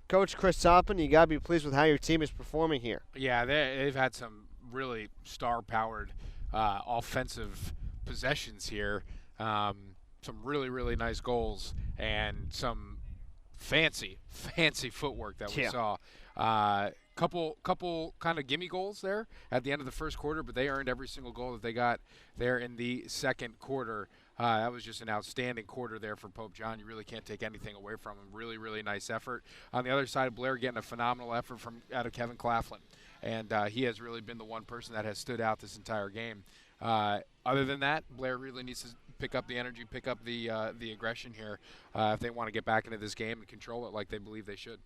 Coach Chris Toppin, you got to be pleased with how your team is performing here. Yeah, they've had some really star-powered offensive possessions here. Some really, really nice goals and some fancy footwork that we saw. Couple kind of gimme goals there at the end of the first quarter, but they earned every single goal that they got there in the second quarter. That was just an outstanding quarter there for Pope John. You really can't take anything away from him. Really, really nice effort. On the other side, Blair getting a phenomenal effort out of Kevin Claflin, and he has really been the one person that has stood out this entire game. Other than that, Blair really needs to pick up the energy, pick up the aggression here if they want to get back into this game and control it like they believe they should.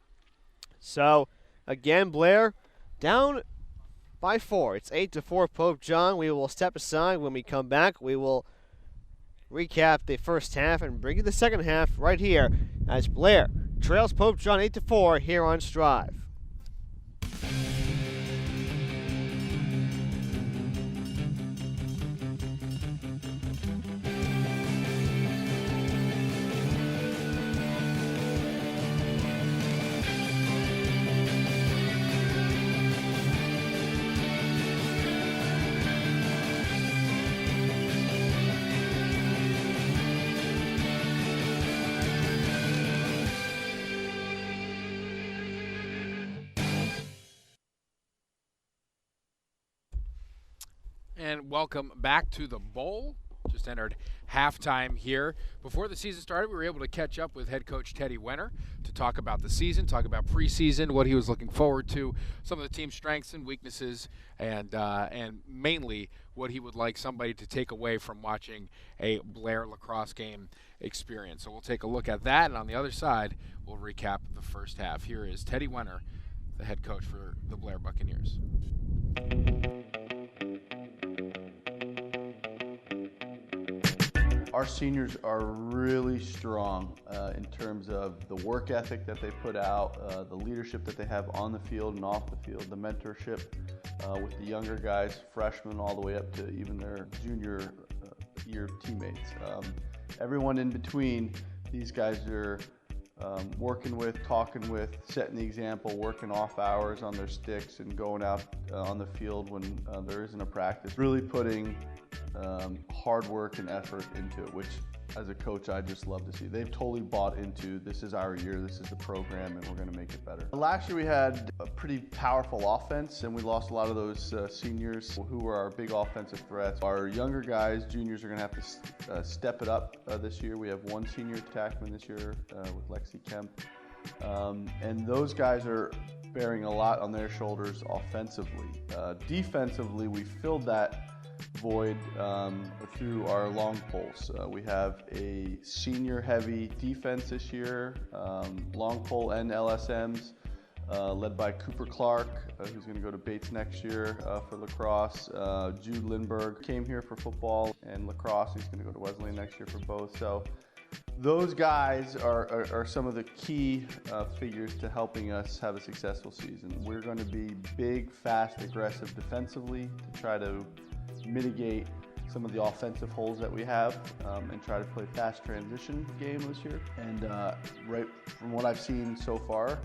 So, again, Blair down by 4. It's 8-4 Pope John. We will step aside. When we come back, we will recap the first half and bring you the second half right here as Blair trails Pope John 8-4 here on Strive. And welcome back to the Bowl. Just entered halftime here. Before the season started, we were able to catch up with head coach Teddy Wenner to talk about the season, talk about preseason, what he was looking forward to, some of the team's strengths and weaknesses, and mainly what he would like somebody to take away from watching a Blair lacrosse game experience. So we'll take a look at that, and on the other side, we'll recap the first half. Here is Teddy Wenner, the head coach for the Blair Buccaneers. Our seniors are really strong in terms of the work ethic that they put out, the leadership that they have on the field and off the field, the mentorship with the younger guys, freshmen all the way up to even their junior year teammates. Everyone in between, these guys are working with, talking with, setting the example, working off hours on their sticks and going out on the field when there isn't a practice. Really putting hard work and effort into it, which as a coach I just love to see. They've totally bought into this is our year, this is the program, and we're going to make it better. Last year we had a pretty powerful offense and we lost a lot of those seniors who were our big offensive threats. Our younger guys, juniors, are going to have to step it up this year. We have one senior attackman this year with Lexi Kemp. And those guys are bearing a lot on their shoulders offensively. Defensively, we filled that void through our long poles. We have a senior heavy defense this year, long pole and LSMs, led by Cooper Clark, who's going to go to Bates next year for lacrosse. Jude Lindbergh came here for football and lacrosse. He's going to go to Wesleyan next year for both. So those guys are some of the key figures to helping us have a successful season. We're going to be big, fast, aggressive defensively to try to mitigate some of the offensive holes that we have and try to play fast transition game this year. And right from what I've seen so far,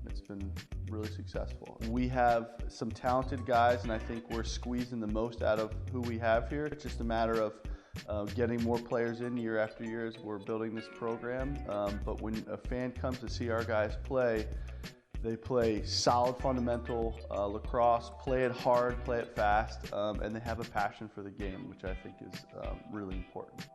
it's been really successful. We have some talented guys, and I think we're squeezing the most out of who we have here. It's just a matter of getting more players in year after year as we're building this program. But when a fan comes to see our guys play, they play solid fundamental lacrosse, play it hard, play it fast, and they have a passion for the game, which I think is really important.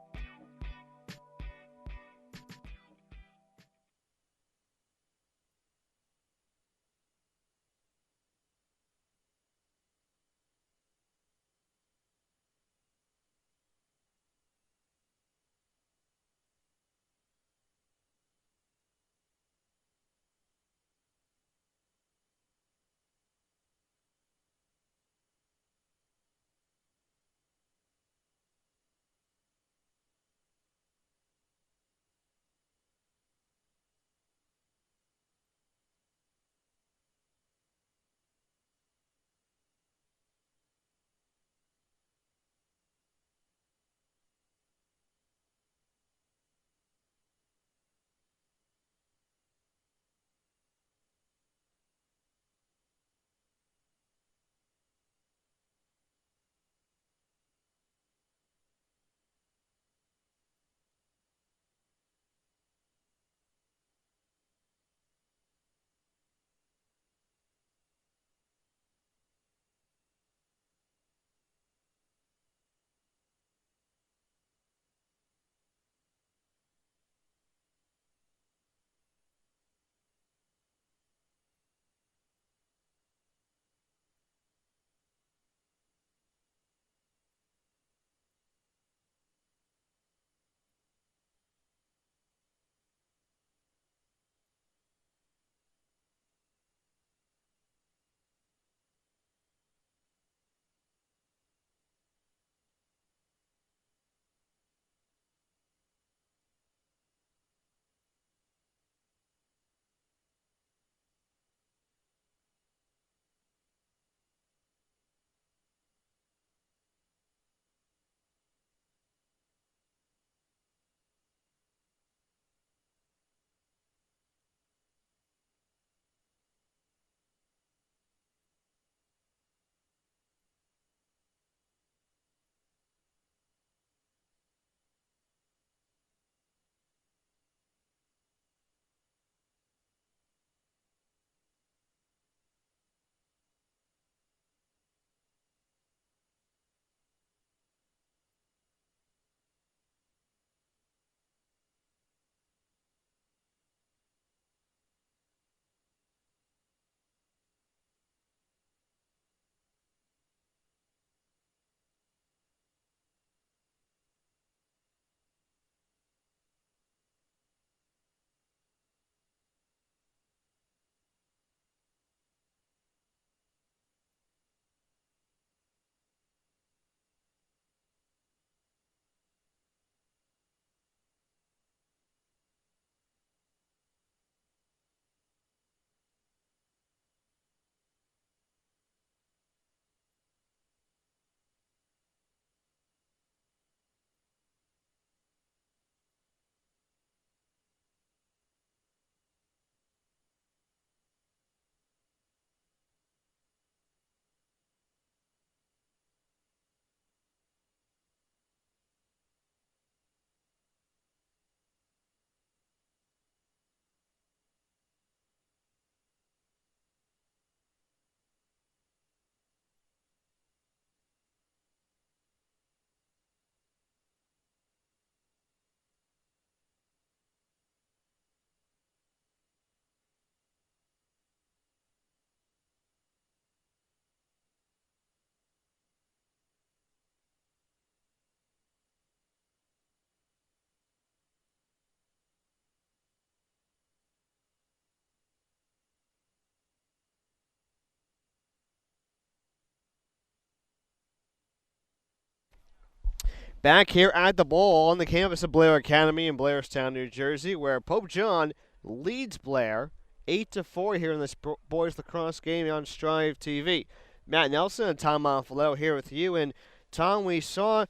Back here at the bowl on the campus of Blair Academy in Blairstown, New Jersey, where Pope John leads Blair 8-4 here in this boys lacrosse game on Strive TV. Matt Nelson and Tom Monfilo here with you. And Tom, we saw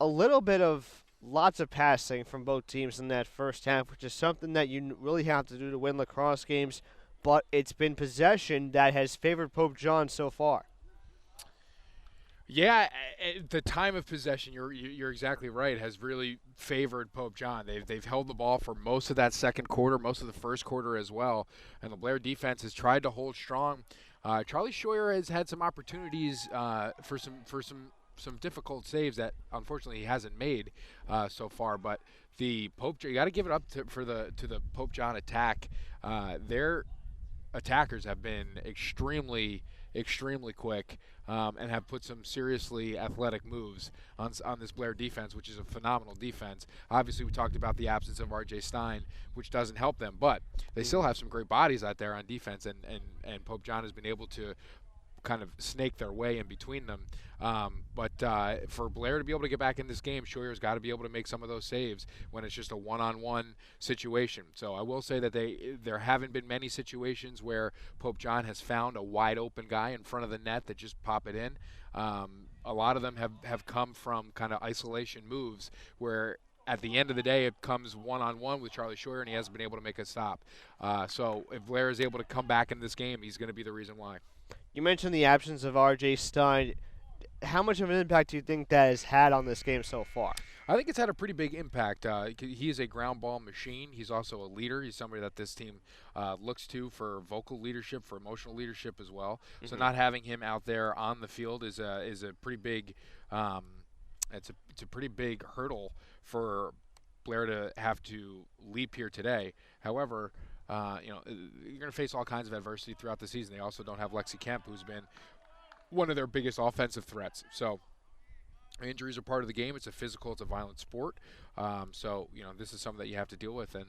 a little bit of lots of passing from both teams in that first half, which is something that you really have to do to win lacrosse games. But it's been possession that has favored Pope John so far. Yeah, the time of possession, you're exactly right, has really favored Pope John. They've held the ball for most of that second quarter, most of the first quarter as well, and the Blair defense has tried to hold strong. Charlie Scheuer has had some opportunities for some difficult saves that unfortunately he hasn't made so far. But the Pope, you got to give it up to the Pope John attack. Their attackers have been extremely quick and have put some seriously athletic moves on this Blair defense, which is a phenomenal defense. Obviously, we talked about the absence of R.J. Stein, which doesn't help them, but they still have some great bodies out there on defense, and Pope John has been able to kind of snake their way in between them. But for Blair to be able to get back in this game, Scheuer's got to be able to make some of those saves when it's just a one-on-one situation. So I will say that there haven't been many situations where Pope John has found a wide-open guy in front of the net that just pop it in. A lot of them have come from kind of isolation moves where at the end of the day, it comes one-on-one with Charlie Scheuer, and he hasn't been able to make a stop. So if Blair is able to come back in this game, he's going to be the reason why. You mentioned the absence of R.J. Stein. How much of an impact do you think that has had on this game so far? I think it's had a pretty big impact. He is a ground ball machine. He's also a leader. He's somebody that this team looks to for vocal leadership, for emotional leadership as well. Mm-hmm. So not having him out there on the field is a pretty big it's a pretty big hurdle for Blair to have to leap here today. However, you're going to face all kinds of adversity throughout the season. They also don't have Lexi Kemp, who's been one of their biggest offensive threats. So injuries are part of the game. It's a violent sport. So this is something that you have to deal with. And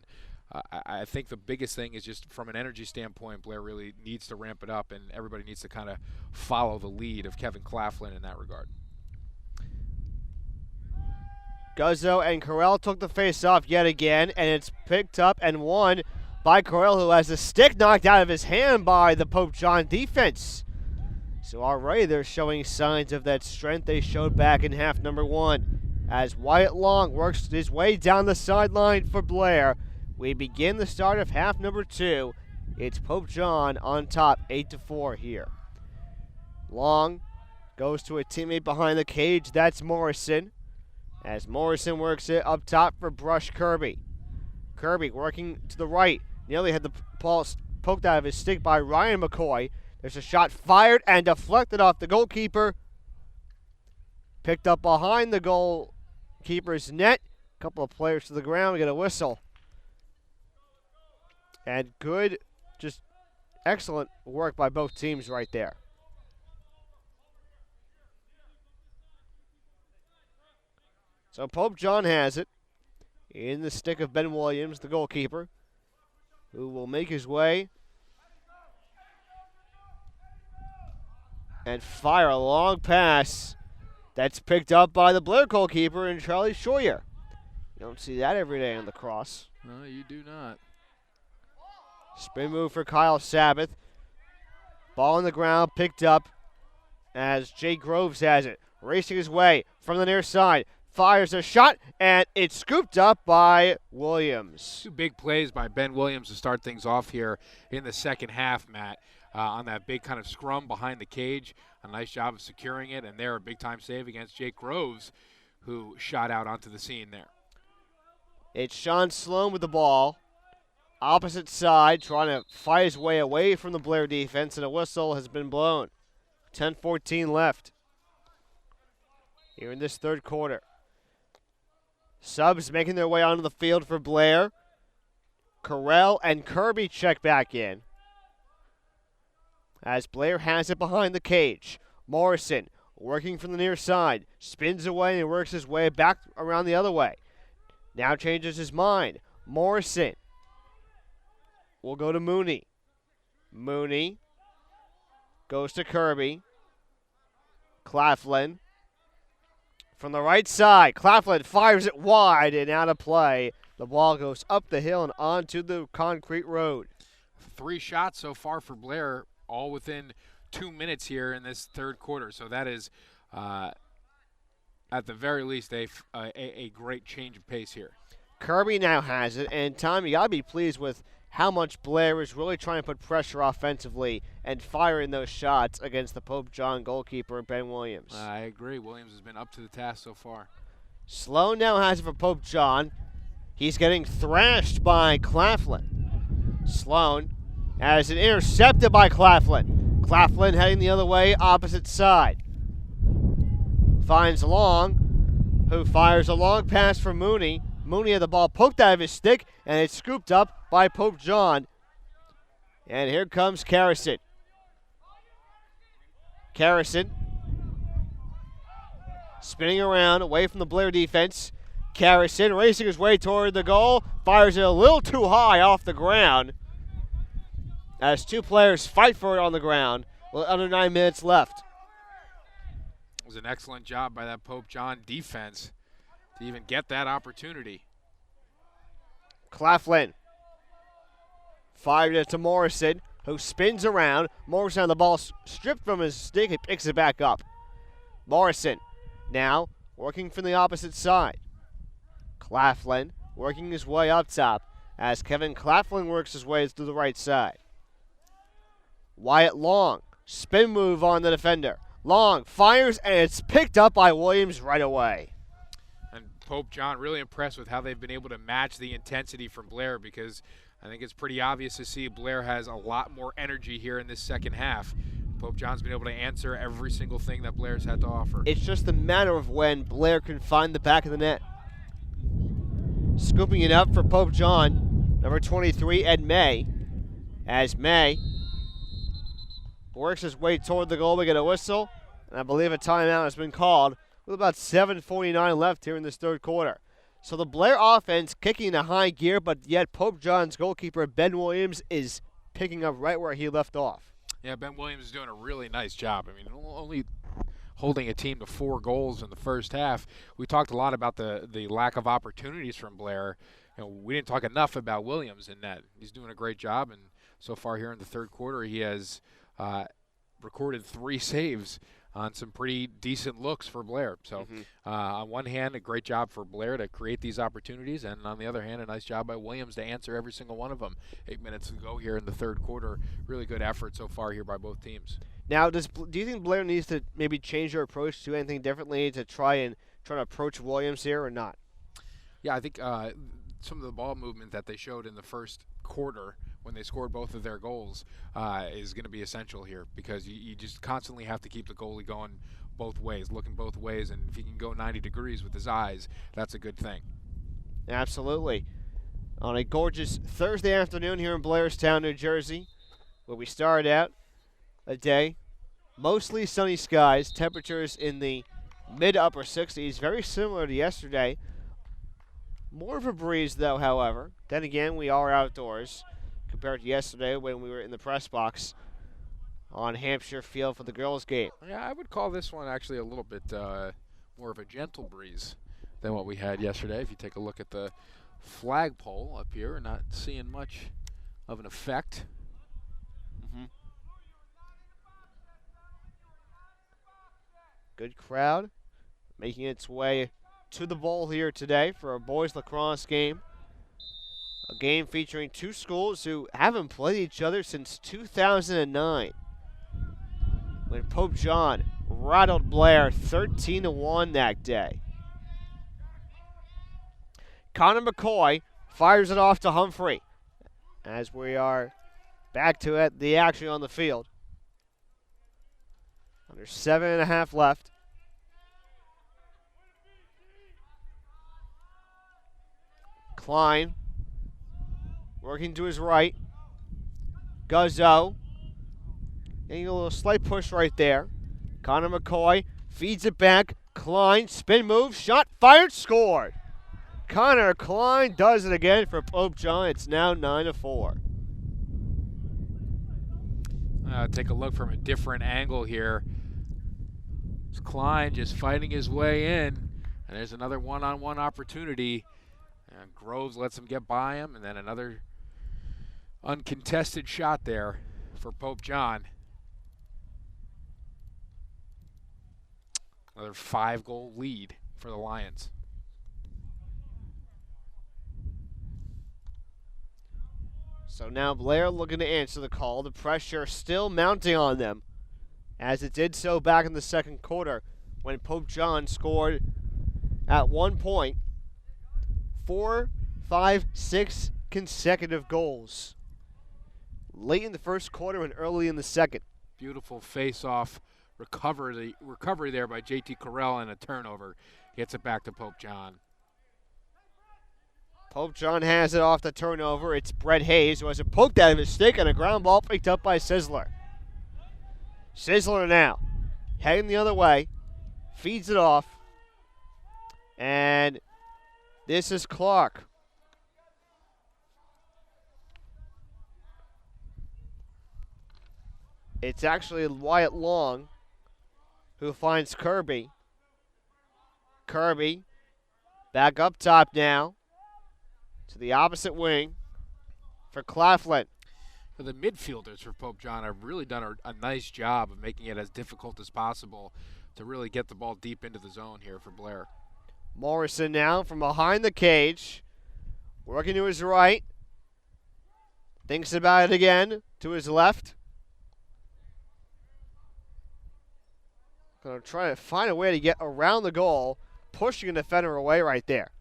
I think the biggest thing is just from an energy standpoint, Blair really needs to ramp it up, and everybody needs to kind of follow the lead of Kevin Claflin in that regard. Guzzo and Corell took the face off yet again, and it's picked up and won by Corell, who has the stick knocked out of his hand by the Pope John defense. So already they're showing signs of that strength they showed back in half number one. As Wyatt Long works his way down the sideline for Blair, we begin the start of half number two. It's Pope John on top, 8-4 here. Long goes to a teammate behind the cage. That's Morrison. As Morrison works it up top for Brush Kirby. Kirby working to the right. Nearly had the ball poked out of his stick by Ryan McCoy. There's a shot fired and deflected off the goalkeeper. Picked up behind the goalkeeper's net. A couple of players to the ground. We get a whistle. And good, just excellent work by both teams right there. So Pope John has it in the stick of Ben Williams, the goalkeeper, who will make his way and fire a long pass that's picked up by the Blair goalkeeper and Charlie Scheuer. You don't see that every day on the cross. No, you do not. Spin move for Kyle Sabbath. Ball on the ground, picked up as Jay Groves has it. Racing his way from the near side. Fires a shot, and it's scooped up by Williams. Two big plays by Ben Williams to start things off here in the second half, Matt. On that big kind of scrum behind the cage. A nice job of securing it, and there a big-time save against Jake Groves, who shot out onto the scene there. It's Sean Sloan with the ball. Opposite side, trying to fight his way away from the Blair defense, and a whistle has been blown. 10:14 left here in this third quarter. Subs making their way onto the field for Blair. Corell and Kirby check back in. As Blair has it behind the cage. Morrison working from the near side. Spins away and works his way back around the other way. Now changes his mind. Morrison will go to Mooney. Mooney goes to Kirby. Claflin From the right side, Claflin fires it wide and out of play. The ball goes up the hill and onto the concrete road. 3 shots so far for Blair, all within 2 minutes here in this third quarter. So that is, at the very least, a great change of pace here. Kirby now has it, and Tom, you got to be pleased with how much Blair is really trying to put pressure offensively and firing those shots against the Pope John goalkeeper, Ben Williams. I agree. Williams has been up to the task so far. Sloan now has it for Pope John. He's getting thrashed by Claflin. Sloan has it intercepted by Claflin. Claflin heading the other way, opposite side. Finds Long, who fires a long pass for Mooney. Mooney had the ball poked out of his stick, and it's scooped up by Pope John. And here comes Carrison. Carrison spinning around away from the Blair defense. Carrison racing his way toward the goal. Fires it a little too high off the ground as 2 players fight for it on the ground with under 9 minutes left. It was an excellent job by that Pope John defense to even get that opportunity. Claflin fired it to Morrison, who spins around. Morrison on the ball stripped from his stick. He picks it back up. Morrison now working from the opposite side. Claflin working his way up top as Kevin Claflin works his way to the right side. Wyatt Long, spin move on the defender. Long fires, and it's picked up by Williams right away. And Pope John really impressed with how they've been able to match the intensity from Blair, because I think it's pretty obvious to see Blair has a lot more energy here in this second half. Pope John's been able to answer every single thing that Blair's had to offer. It's just a matter of when Blair can find the back of the net. Scooping it up for Pope John, number 23, Ed May. As May works his way toward the goal, we get a whistle, and I believe a timeout has been called with about 7:49 left here in this third quarter. So the Blair offense kicking into high gear, but yet Pope John's goalkeeper, Ben Williams, is picking up right where he left off. Yeah, Ben Williams is doing a really nice job. I mean, only holding a team to 4 goals in the first half. We talked a lot about the lack of opportunities from Blair. You know, we didn't talk enough about Williams in net. He's doing a great job, and so far here in the third quarter, he has recorded 3 saves on some pretty decent looks for Blair. So on one hand, a great job for Blair to create these opportunities, and on the other hand, a nice job by Williams to answer every single one of them. 8 minutes to go here in the third quarter. Really good effort so far here by both teams. Now, do you think Blair needs to maybe change their approach to anything differently to try to approach Williams here or not? Yeah, I think some of the ball movement that they showed in the first quarter when they scored both of their goals is going to be essential here, because you just constantly have to keep the goalie going both ways, looking both ways, and if he can go 90 degrees with his eyes, that's a good thing. Absolutely. On a gorgeous Thursday afternoon here in Blairstown, New Jersey, where we started out a day, mostly sunny skies, temperatures in the mid-upper 60s, very similar to yesterday. More of a breeze, though, however. Then again, we are outdoors compared to yesterday when we were in the press box on Hampshire Field for the girls' game. Yeah, I would call this one actually a little bit more of a gentle breeze than what we had yesterday. If you take a look at the flagpole up here, we're not seeing much of an effect. Good crowd making its way to the bowl here today for a boys lacrosse game. A game featuring 2 schools who haven't played each other since 2009, when Pope John rattled Blair 13-1 that day. Connor McCoy fires it off to Humphrey as we are back to the action on the field. Under 7.5 left. Klein working to his right. Guzzo getting a little slight push right there. Connor McCoy feeds it back. Klein, spin move, shot, fired, scored. Connor Klein does it again for Pope John. It's now 9-4. Take a look from a different angle here. It's Klein just fighting his way in. And there's another one-on-one opportunity. And Groves lets him get by him, and then another uncontested shot there for Pope John. Another 5-goal lead for the Lions. So now Blair looking to answer the call. The pressure still mounting on them, as it did so back in the second quarter when Pope John scored at one point 4, 5, 6 consecutive goals late in the first quarter and early in the second. Beautiful face-off recovery there by JT Correll, and a turnover. Gets it back to Pope John. Pope John has it off the turnover. It's Brett Hayes who has it poked out of his stick, and a ground ball picked up by Sizzler. Sizzler now heading the other way, feeds it off, and this is Clark. It's actually Wyatt Long who finds Kirby. Kirby back up top now to the opposite wing for Claflin. The midfielders for Pope John have really done a nice job of making it as difficult as possible to really get the ball deep into the zone here for Blair. Morrison now from behind the cage, working to his right, thinks about it again, to his left. Going to try to find a way to get around the goal, pushing a defender away right there.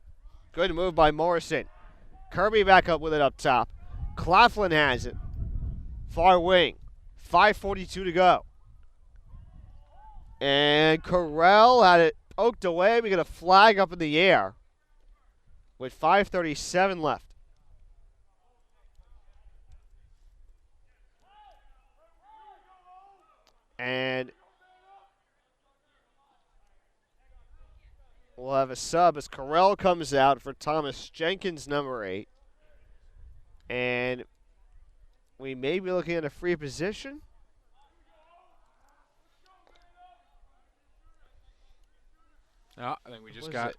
Good move by Morrison. Kirby back up with it up top. Claflin has it. Far wing. 5:42 to go. And Correll had it poked away. We get a flag up in the air with 5:37 left. And we'll have a sub as Correll comes out for Thomas Jenkins, number 8. And we may be looking at a free position. I think we just got.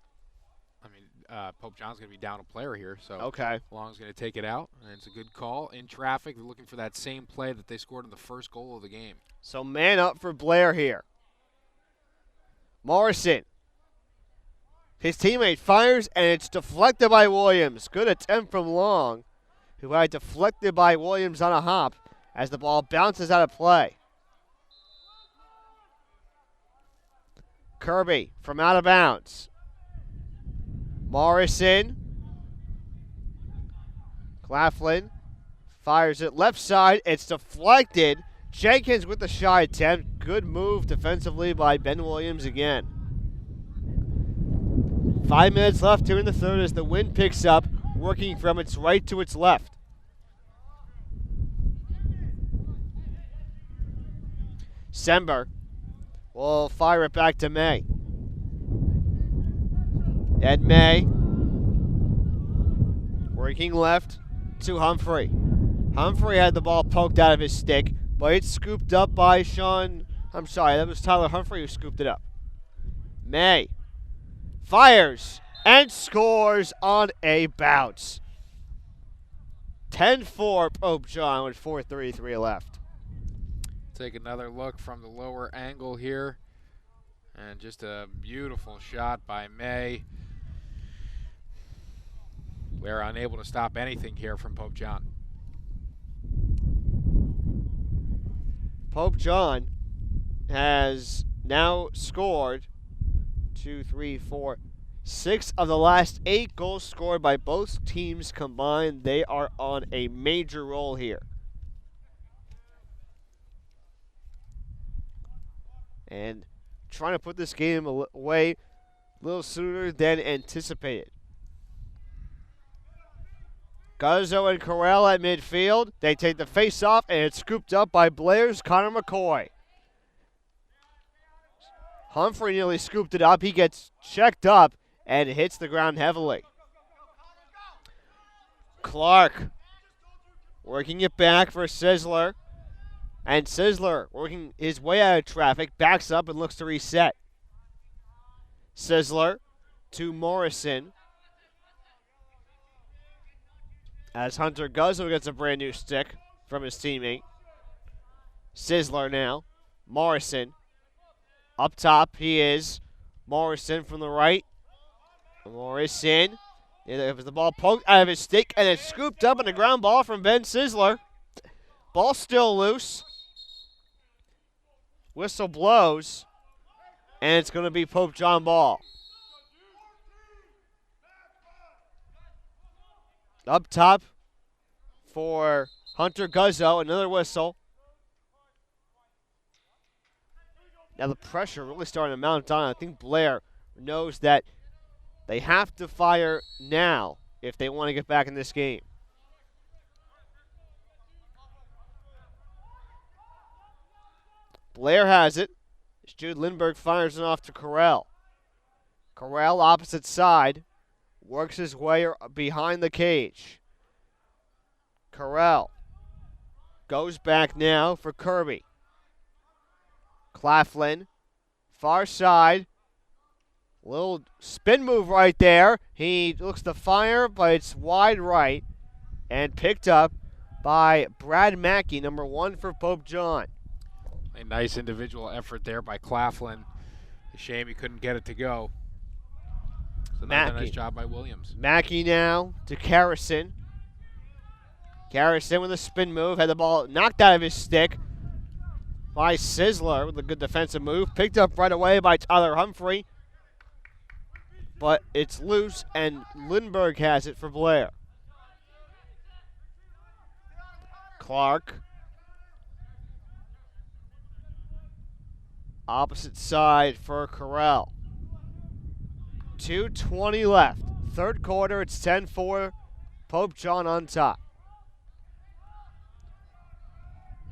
Pope John's going to be down a player here, so Okay. Long's going to take it out, and it's a good call. In traffic, they're looking for that same play that they scored in the first goal of the game. So man up for Blair here. Morrison. His teammate fires, and it's deflected by Williams. Good attempt from Long, who had deflected by Williams on a hop as the ball bounces out of play. Kirby from out of bounds. Morrison. Claflin fires it left side. It's deflected. Jenkins with the shot attempt. Good move defensively by Ben Williams again. 5 minutes left here in the third as the wind picks up, working from its right to its left. Sember will fire it back to May. Ed May working left to Humphrey. Humphrey had the ball poked out of his stick, but it's scooped up by that was Tyler Humphrey who scooped it up. May fires and scores on a bounce. 10-4 Pope John with 4:33 left. Take another look from the lower angle here. And just a beautiful shot by May. We're unable to stop anything here from Pope John. Pope John has now scored 6 of the last 8 goals scored by both teams combined. They are on a major roll here. And trying to put this game away a little sooner than anticipated. Guzzo and Correll at midfield. They take the face off, and it's scooped up by Blair's Connor McCoy. Humphrey nearly scooped it up. He gets checked up and hits the ground heavily. Clark working it back for Sizzler. And Sizzler, working his way out of traffic, backs up and looks to reset. Sizzler to Morrison. As Hunter Guzzo gets a brand new stick from his teammate. Sizzler now. Morrison. Up top, he is. Morrison from the right. Morrison. It was the ball poked out of his stick, and it's scooped up in a ground ball from Ben Sizzler. Ball still loose. Whistle blows, and it's going to be Pope John ball. Up top for Hunter Guzzo, another whistle. Now the pressure really starting to mount on. I think Blair knows that they have to fire now if they want to get back in this game. Blair has it. Jude Lindbergh fires it off to Corral. Corral opposite side. Works his way behind the cage. Corral goes back now for Kirby. Claflin, far side. Little spin move right there. He looks to fire, but it's wide right. And picked up by Brad Mackey, number 1 for Pope John. A nice individual effort there by Claflin. A shame he couldn't get it to go. So another nice job by Williams. Mackey now to Carrison. Carrison with a spin move. Had the ball knocked out of his stick by Sizzler with a good defensive move. Picked up right away by Tyler Humphrey. But it's loose, and Lindbergh has it for Blair. Clark. Opposite side for Corral. 2:20 left. Third quarter, it's 10-4. Pope John on top.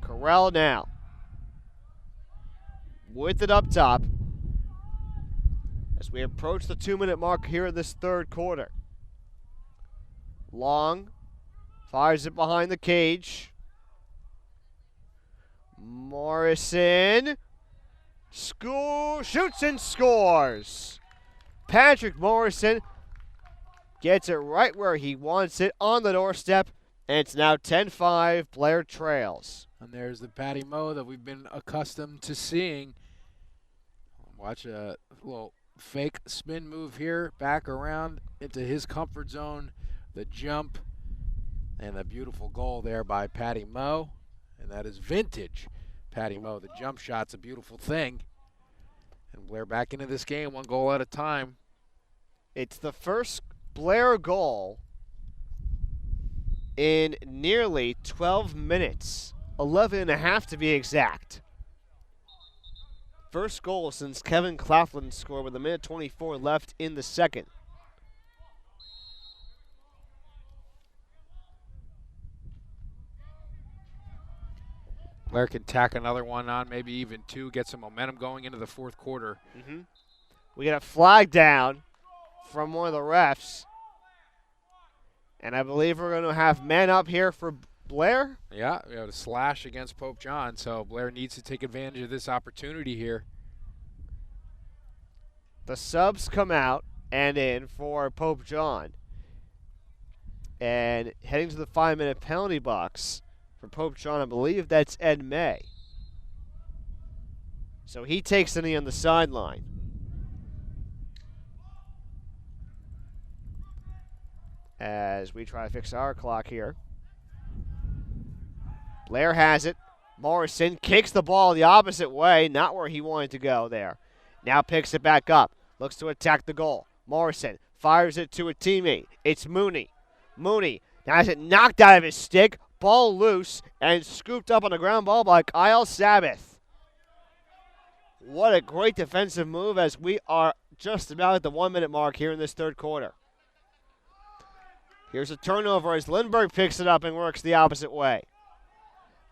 Corral now. With it up top. As we approach the 2-minute mark here in this third quarter. Long. Fires it behind the cage. Morrison. Shoots and scores. Patrick Morrison gets it right where he wants it on the doorstep, and it's now 10-5. Blair trails. And there's the Patty Moe that we've been accustomed to seeing. Watch a little fake spin move here, back around into his comfort zone. The jump and a beautiful goal there by Patty Moe, and that is vintage Patty Moe. The jump shot's a beautiful thing. And Blair back into this game, 1 goal at a time. It's the first Blair goal in nearly 12 minutes. 11 and a half to be exact. First goal since Kevin Claflin scored with 1:24 left in the second. Blair can tack another one on, maybe even 2, get some momentum going into the fourth quarter. We get a flag down from one of the refs. And I believe we're going to have men up here for Blair. Yeah, we have a slash against Pope John, so Blair needs to take advantage of this opportunity here. The subs come out and in for Pope John. And heading to the 5-minute penalty box for Pope John, I believe that's Ed May. So he takes the knee on the sideline. As we try to fix our clock here. Blair has it. Morrison kicks the ball the opposite way, not where he wanted to go there. Now picks it back up. Looks to attack the goal. Morrison fires it to a teammate. It's Mooney. Mooney now has it knocked out of his stick. Ball loose and scooped up on the ground ball by Kyle Sabbath. What a great defensive move as we are just about at the 1-minute mark here in this third quarter. Here's a turnover as Lindbergh picks it up and works the opposite way.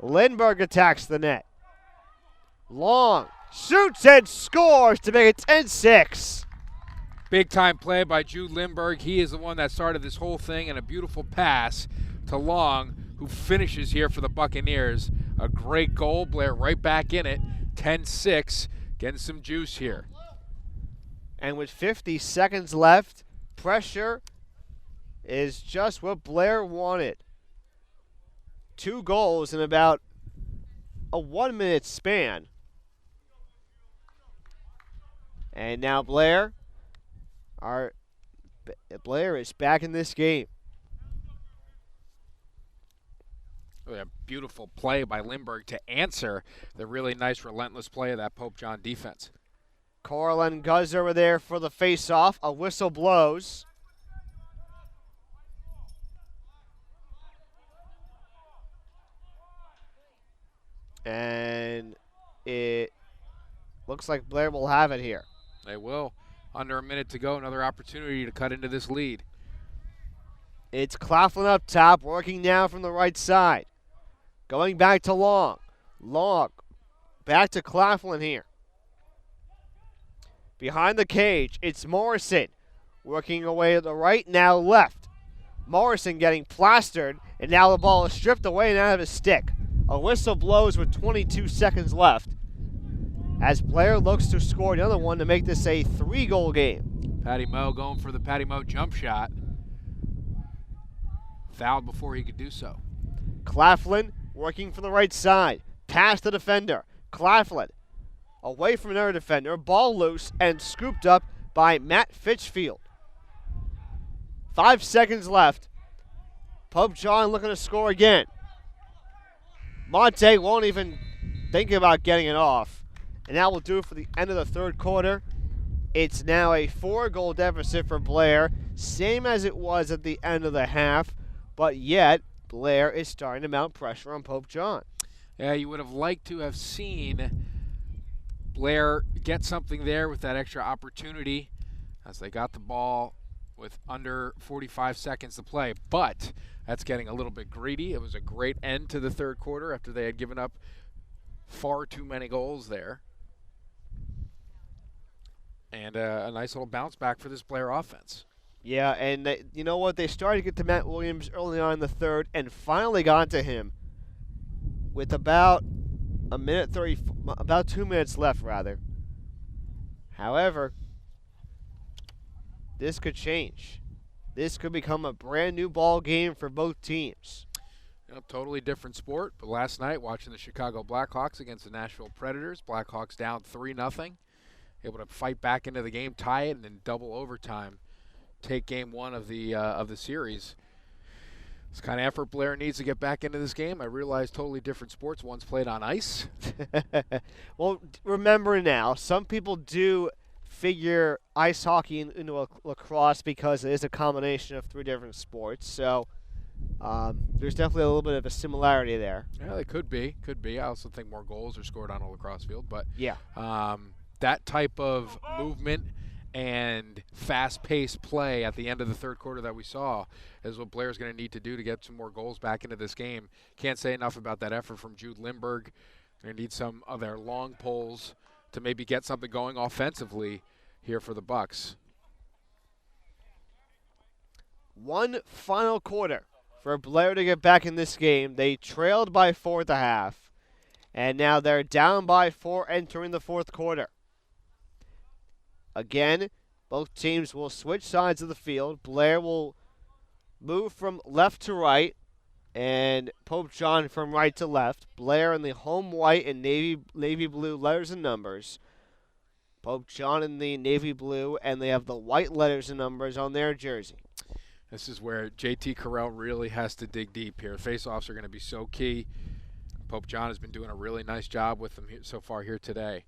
Lindbergh attacks the net. Long shoots and scores to make it 10-6. Big time play by Jude Lindbergh. He is the one that started this whole thing, and a beautiful pass to Long, who finishes here for the Buccaneers. A great goal. Blair right back in it. 10-6. Getting some juice here. And with 50 seconds left, pressure is just what Blair wanted. 2 goals in about a 1-minute span. And now Blair is back in this game. A beautiful play by Lindbergh to answer the really nice, relentless play of that Pope John defense. Coral and Guzzo are there for the face-off. A whistle blows. And it looks like Blair will have it here. They will. Under a minute to go, another opportunity to cut into this lead. It's Claflin up top, working now from the right side. Going back to Long. Long, back to Claflin here. Behind the cage, it's Morrison. Working away to the right, now left. Morrison getting plastered, and now the ball is stripped away and out of his stick. A whistle blows with 22 seconds left as Blair looks to score another one to make this a 3-goal game. Patty Moe going for the Patty Moe jump shot. Fouled before he could do so. Claflin working from the right side. Past the defender. Claflin away from another defender. Ball loose and scooped up by Matt Fitchfield. 5 seconds left. Pope John looking to score again. Monte won't even think about getting it off. And that will do it for the end of the third quarter. It's now a 4-goal deficit for Blair, same as it was at the end of the half, but yet Blair is starting to mount pressure on Pope John. Yeah, you would have liked to have seen Blair get something there with that extra opportunity as they got the ball with under 45 seconds to play, but that's getting a little bit greedy. It was a great end to the third quarter after they had given up far too many goals there. And a nice little bounce back for this Blair offense. Yeah, and you know what? They started to get to Matt Williams early on in the third and finally got to him with about about 2 minutes left, rather. However, this could change. This could become a brand new ball game for both teams. You know, totally different sport, but last night watching the Chicago Blackhawks against the Nashville Predators, Blackhawks down 3-0, able to fight back into the game, tie it, and in double overtime take game one of the series. It's the kind of effort Blair needs to get back into this game. I realize totally different sports. One's played on ice. Well, remember now, some people do figure ice hockey into a lacrosse because it is a combination of 3 different sports. So there's definitely a little bit of a similarity there. Yeah, it could be. Could be. I also think more goals are scored on a lacrosse field. But yeah, that type of movement and fast-paced play at the end of the third quarter that we saw is what Blair's going to need to do to get some more goals back into this game. Can't say enough about that effort from Jude Lindbergh. They need some of their long pulls to maybe get something going offensively here for the Bucks. One final quarter for Blair to get back in this game. They trailed by 4 at the half, and now they're down by 4 entering the fourth quarter. Again, both teams will switch sides of the field. Blair will move from left to right, and Pope John from right to left. Blair in the home white and navy blue letters and numbers. Pope John in the navy blue, and they have the white letters and numbers on their jersey. This is where JT Carell really has to dig deep here. Face-offs are going to be so key. Pope John has been doing a really nice job with them so far here today.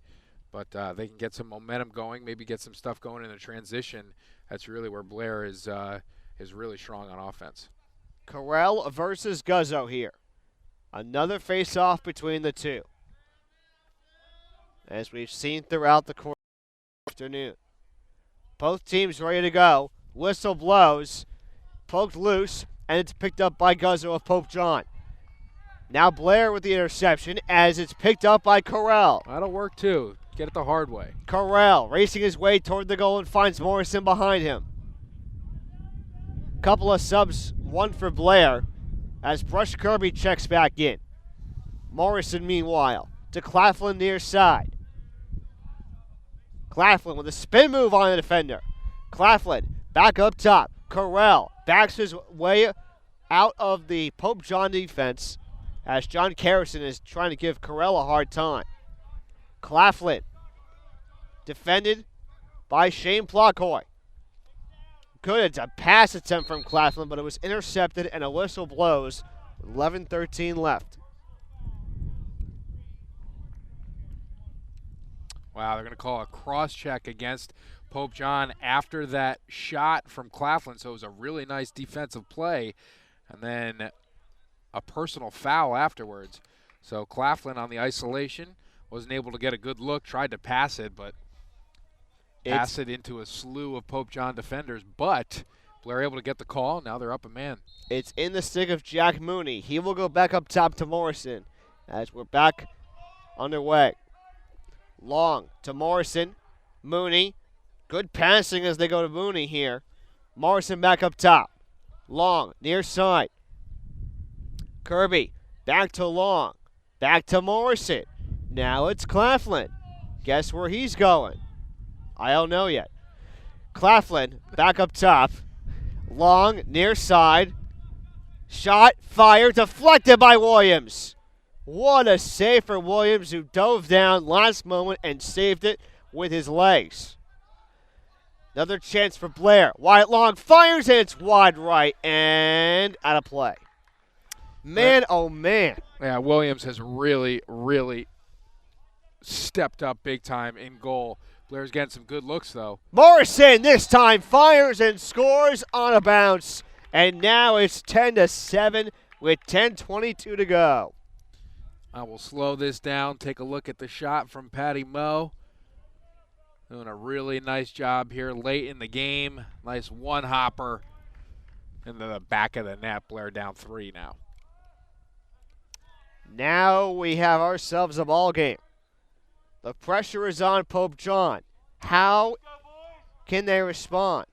But they can get some momentum going, maybe get some stuff going in the transition. That's really where Blair is really strong on offense. Carell versus Guzzo here. Another face-off between the two, as we've seen throughout the course of the afternoon. Both teams ready to go. Whistle blows. Poked loose, and it's picked up by Guzzo of Pope John. Now Blair with the interception as it's picked up by Carell. That'll work too. Get it the hard way. Carell racing his way toward the goal and finds Morrison behind him. Couple of subs, one for Blair, as Brush Kirby checks back in. Morrison, meanwhile, to Claflin near side. Claflin with a spin move on the defender. Claflin back up top. Carell backs his way out of the Pope John defense as John Carrison is trying to give Carell a hard time. Claflin defended by Shane Plockhoy. Good, it's a pass attempt from Claflin, but it was intercepted and a whistle blows with 11:13 left. Wow, they're going to call a cross-check against Pope John after that shot from Claflin, so it was a really nice defensive play, and then a personal foul afterwards. So Claflin on the isolation wasn't able to get a good look, tried to pass it, but pass it into a slew of Pope John defenders, but Blair able to get the call. Now they're up a man. It's in the stick of Jack Mooney. He will go back up top to Morrison as we're back underway. Long to Morrison. Mooney. Good passing as they go to Mooney here. Morrison back up top. Long, near side. Kirby, back to Long. Back to Morrison. Now it's Claflin. Guess where he's going? I don't know yet. Claflin, back up top. Long, near side. Shot, fire, deflected by Williams. What a save for Williams, who dove down last moment and saved it with his legs. Another chance for Blair. Wyatt Long fires, and it's wide right and out of play. Man, oh man. Yeah, Williams has really, really stepped up big time in goal. Blair's getting some good looks, though. Morrison this time fires and scores on a bounce. And now it's 10-7 with 10:22 to go. I will slow this down, take a look at the shot from Patty Moe. Doing a really nice job here late in the game. Nice one-hopper into the back of the net. Blair down 3 now. Now we have ourselves a ball game. The pressure is on Pope John. How can they respond?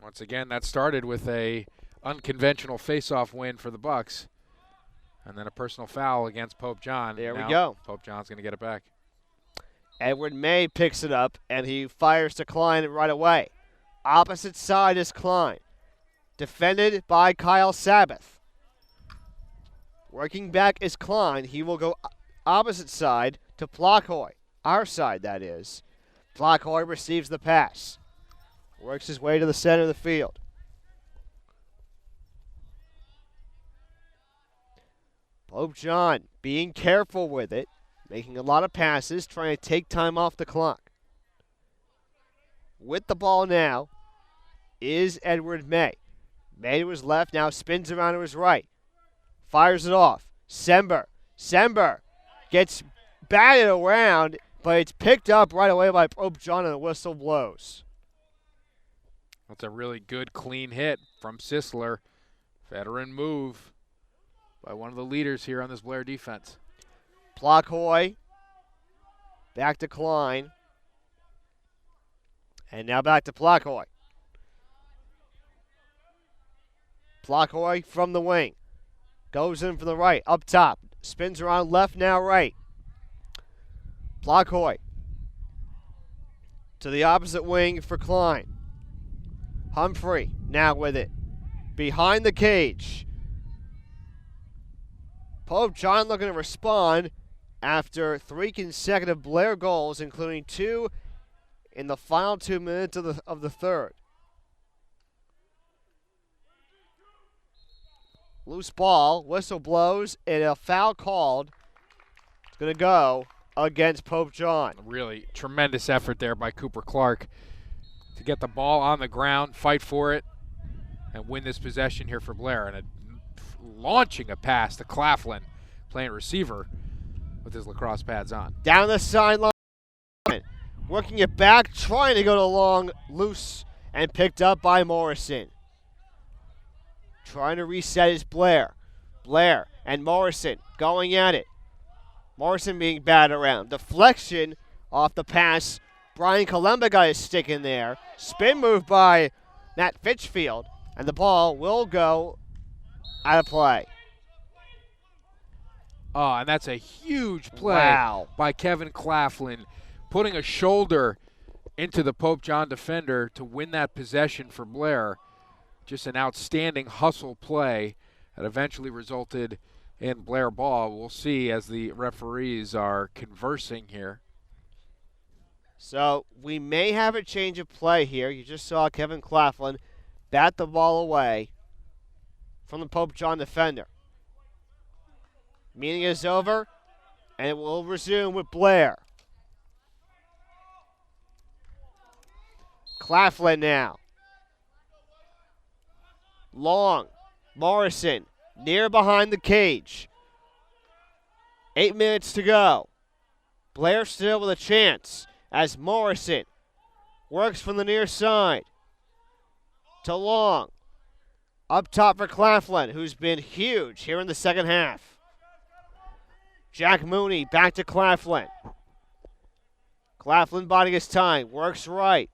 Once again, that started with a unconventional face-off win for the Bucks. And then a personal foul against Pope John. There now we go. Pope John's going to get it back. Edward May picks it up, and he fires to Klein right away. Opposite side is Klein. Defended by Kyle Sabbath. Working back is Klein. He will go opposite side to Plockhoy. Our side, that is. Plockhoy receives the pass. Works his way to the center of the field. Pope John being careful with it, making a lot of passes, trying to take time off the clock. With the ball now is Edward May. May to his left, now spins around to his right. Fires it off. Sember gets batted around, but it's picked up right away by Pope John and the whistle blows. That's a really good, clean hit from Sisler. Veteran move by one of the leaders here on this Blair defense. Plockhoy back to Klein. And now back to Plockhoy. Plockhoy from the wing. Goes in from the right, up top. Spins around left, now right. Plockhoy to the opposite wing for Klein. Humphrey now with it. Behind the cage. Pope John looking to respond after 3 consecutive Blair goals, including 2 in the final 2 minutes of the third. Loose ball, whistle blows, and a foul called. It's going to go against Pope John. Really tremendous effort there by Cooper Clark to get the ball on the ground, fight for it, and win this possession here for Blair. And launching a pass to Claflin, playing receiver with his lacrosse pads on. Down the sideline, working it back, trying to go to long, loose, and picked up by Morrison. Trying to reset is Blair. Blair and Morrison going at it. Morrison being batted around. Deflection off the pass. Brian Kalemba got his stick in there. Spin move by Matt Fitchfield. And the ball will go out of play. Oh, and that's a huge play Wow. by Kevin Claflin, putting a shoulder into the Pope John defender to win that possession for Blair. Just an outstanding hustle play that eventually resulted in Blair ball. We'll see as the referees are conversing here. So we may have a change of play here. You just saw Kevin Claflin bat the ball away from the Pope John defender. Meeting is over, and it will resume with Blair. Claflin now. Long. Morrison. Near behind the cage. 8 minutes to go. Blair still with a chance as Morrison works from the near side to Long. Up top for Claflin, who's been huge here in the second half. Jack Mooney back to Claflin. Claflin biding his time, works right.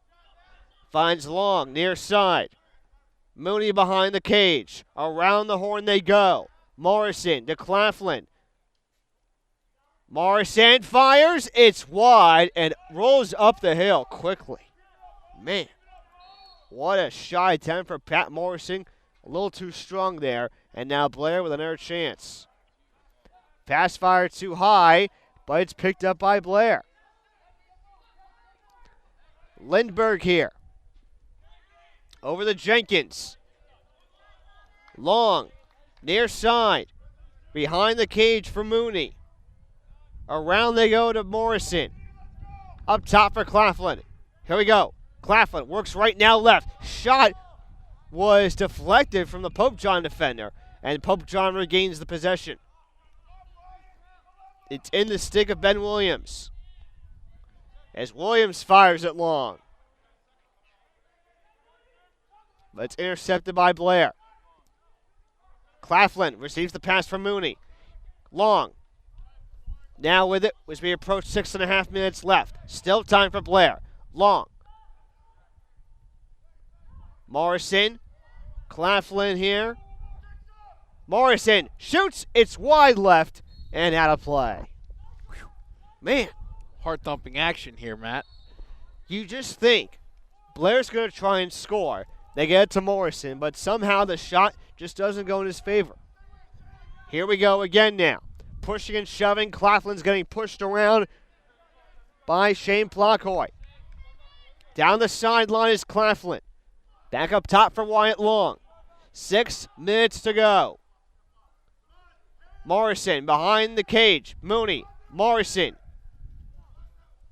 Finds Long, near side. Mooney behind the cage. Around the horn they go. Morrison to Claflin. Morrison fires. It's wide and rolls up the hill quickly. Man, what a shy attempt for Pat Morrison. A little too strong there. And now Blair with another chance. Pass fired too high, but it's picked up by Blair. Lindbergh here. Over to Jenkins. Long. Near side. Behind the cage for Mooney. Around they go to Morrison. Up top for Claflin. Here we go. Claflin works right now left. Shot was deflected from the Pope John defender, and Pope John regains the possession. It's in the stick of Ben Williams. As Williams fires it long. But it's intercepted by Blair. Claflin receives the pass from Mooney. Long. Now with it as we approach 6.5 minutes left. Still time for Blair. Long. Morrison. Claflin here. Morrison shoots. It's wide left and out of play. Whew. Man, Heart-thumping action here, Matt. you just think Blair's going to try and score. They get it to Morrison, but somehow the shot just doesn't go in his favor. Here we go again now. Pushing and shoving. Claflin's getting pushed around by Shane Plockoy. Down the sideline is Claflin. Back up top for Wyatt Long. 6 minutes to go. Morrison behind the cage. Mooney. Morrison.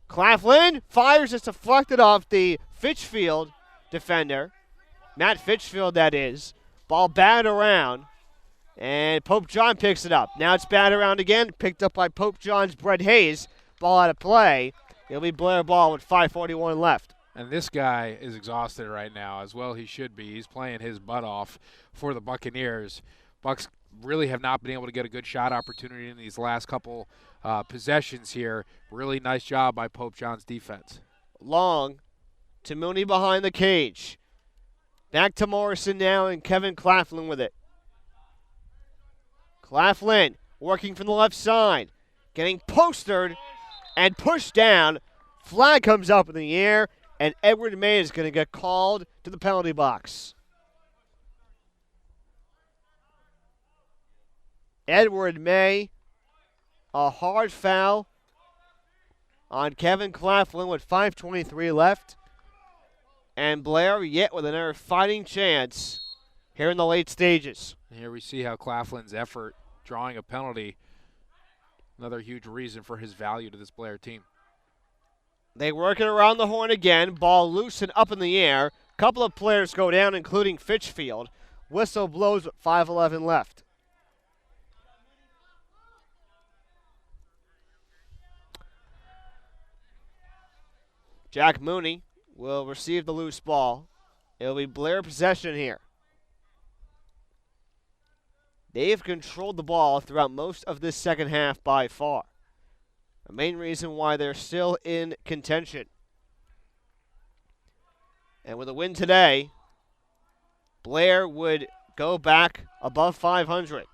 Claflin fires. It's deflected off the Fitchfield defender. Matt Fitchfield, that is. Ball batted around. And Pope John picks it up. Now it's batted around again. Picked up by Pope John's Brett Hayes. Ball out of play. It'll be Blair ball with 5:41 left. And this guy is exhausted right now, as well he should be. He's playing his butt off for the Buccaneers. Bucks really have not been able to get a good shot opportunity in these last couple possessions here. Really nice job by Pope John's defense. Long to Mooney behind the cage. Back to Morrison now and Kevin Claflin with it. Claflin working from the left side. Getting postered and pushed down. Flag comes up in the air, and Edward May is going to get called to the penalty box. Edward May, a hard foul on Kevin Claflin with 5:23 left. And Blair yet with another fighting chance here in the late stages. And here we see how Claflin's effort drawing a penalty, another huge reason for his value to this Blair team. They work it around the horn again. Ball loose and up in the air. Couple of players go down, including Fitchfield. Whistle blows with 5:11 left. Jack Mooney will receive the loose ball. It'll be Blair possession here. They've controlled the ball throughout most of this second half by far. The main reason why they're still in contention. And with a win today, Blair would go back above 500.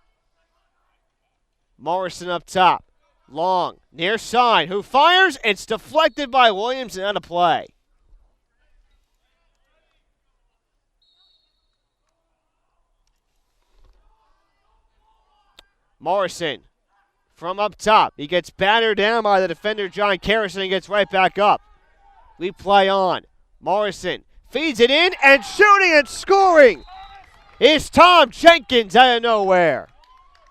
Morrison up top. Long, near side, who fires? It's deflected by Williams and out of play. Morrison from up top. He gets battered down by the defender, John Carrison, and gets right back up. We play on. Morrison feeds it in, and shooting and scoring is Tom Jenkins out of nowhere.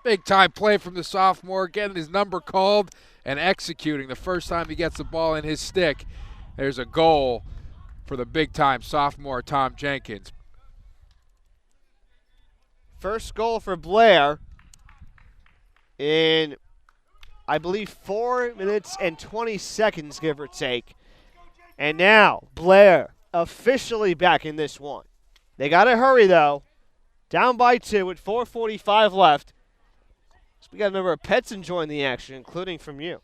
Big time play from the sophomore, getting his number called and executing. The first time he gets the ball in his stick, there's a goal for the big time sophomore Tom Jenkins. First goal for Blair in, I believe, 4 minutes and 20 seconds, give or take. And now Blair officially back in this one. They got to hurry, though. Down by 2 with 4:45 left. So we got a number of pets enjoying the action, including from you.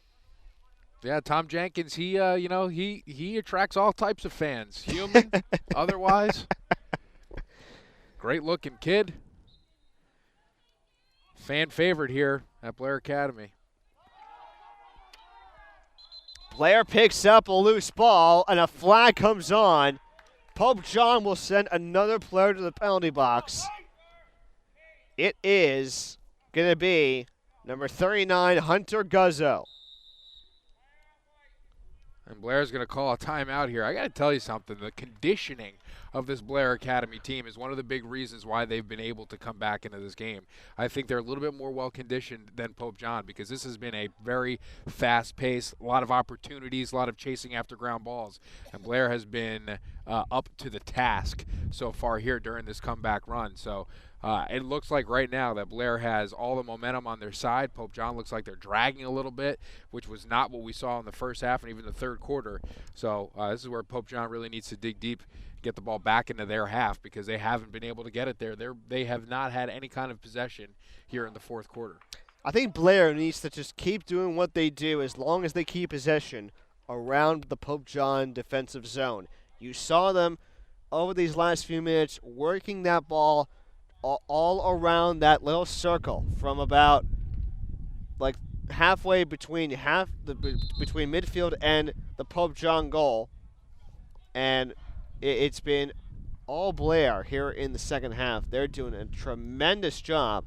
Yeah, Tom Jenkins, he attracts all types of fans, human, otherwise. Great-looking kid. Fan favorite here at Blair Academy. Blair picks up a loose ball, and a flag comes on. Pope John will send another player to the penalty box. It is going to be number 39, Hunter Guzzo. And Blair's going to call a timeout here. I got to tell you something. The conditioning of this Blair Academy team is one of the big reasons why they've been able to come back into this game. I think they're a little bit more well-conditioned than Pope John because this has been a very fast-paced, a lot of opportunities, a lot of chasing after ground balls. And Blair has been up to the task so far here during this comeback run. So it looks like right now that Blair has all the momentum on their side. Pope John looks like they're dragging a little bit, which was not what we saw in the first half and even the third quarter. So this is where Pope John really needs to dig deep, get the ball back into their half because they haven't been able to get it there. They have not had any kind of possession here in the fourth quarter. I think Blair needs to just keep doing what they do as long as they keep possession around the Pope John defensive zone. You saw them over these last few minutes working that ball all around that little circle from about like halfway between between midfield and the Pope John goal, and it's been all Blair here in the second half. They're doing a tremendous job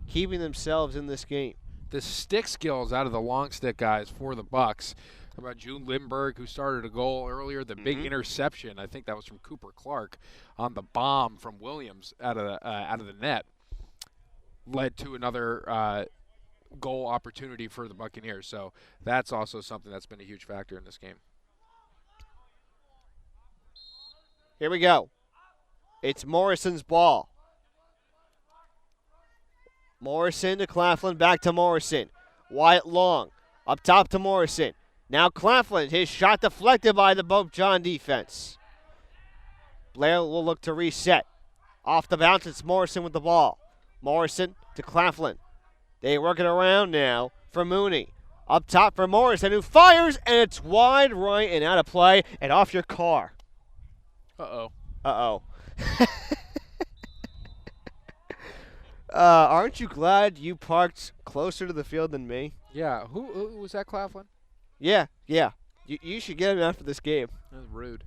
keeping themselves in this game. The stick skills out of the long stick guys for the Bucks. How about June Lindbergh, who started a goal earlier? The big interception, I think that was from Cooper Clark on the bomb from Williams out of the net, led to another goal opportunity for the Buccaneers. So that's also something that's been a huge factor in this game. Here we go. It's Morrison's ball. Morrison to Claflin, back to Morrison. Wyatt Long, up top to Morrison. Now Claflin, his shot deflected by the Pope John defense. Blair will look to reset. Off the bounce, it's Morrison with the ball. Morrison to Claflin. They work it around now for Mooney. Up top for Morrison, who fires, and it's wide right and out of play and off your car. Uh-oh. Uh-oh. Aren't you glad you parked closer to the field than me? Yeah. Who was that, Claflin? Yeah. You should get him after this game. That was rude.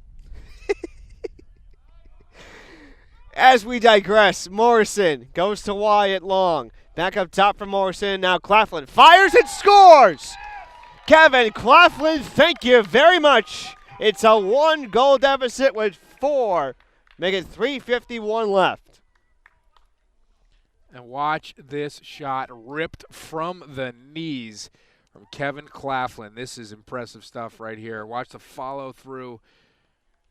As we digress, Morrison goes to Wyatt Long. Back up top for Morrison. Now Claflin fires and scores! Kevin Claflin, thank you very much. It's a 1-goal deficit with 4. Make it 3:51 left. And watch this shot ripped from the knees from Kevin Claflin. This is impressive stuff right here. Watch the follow through.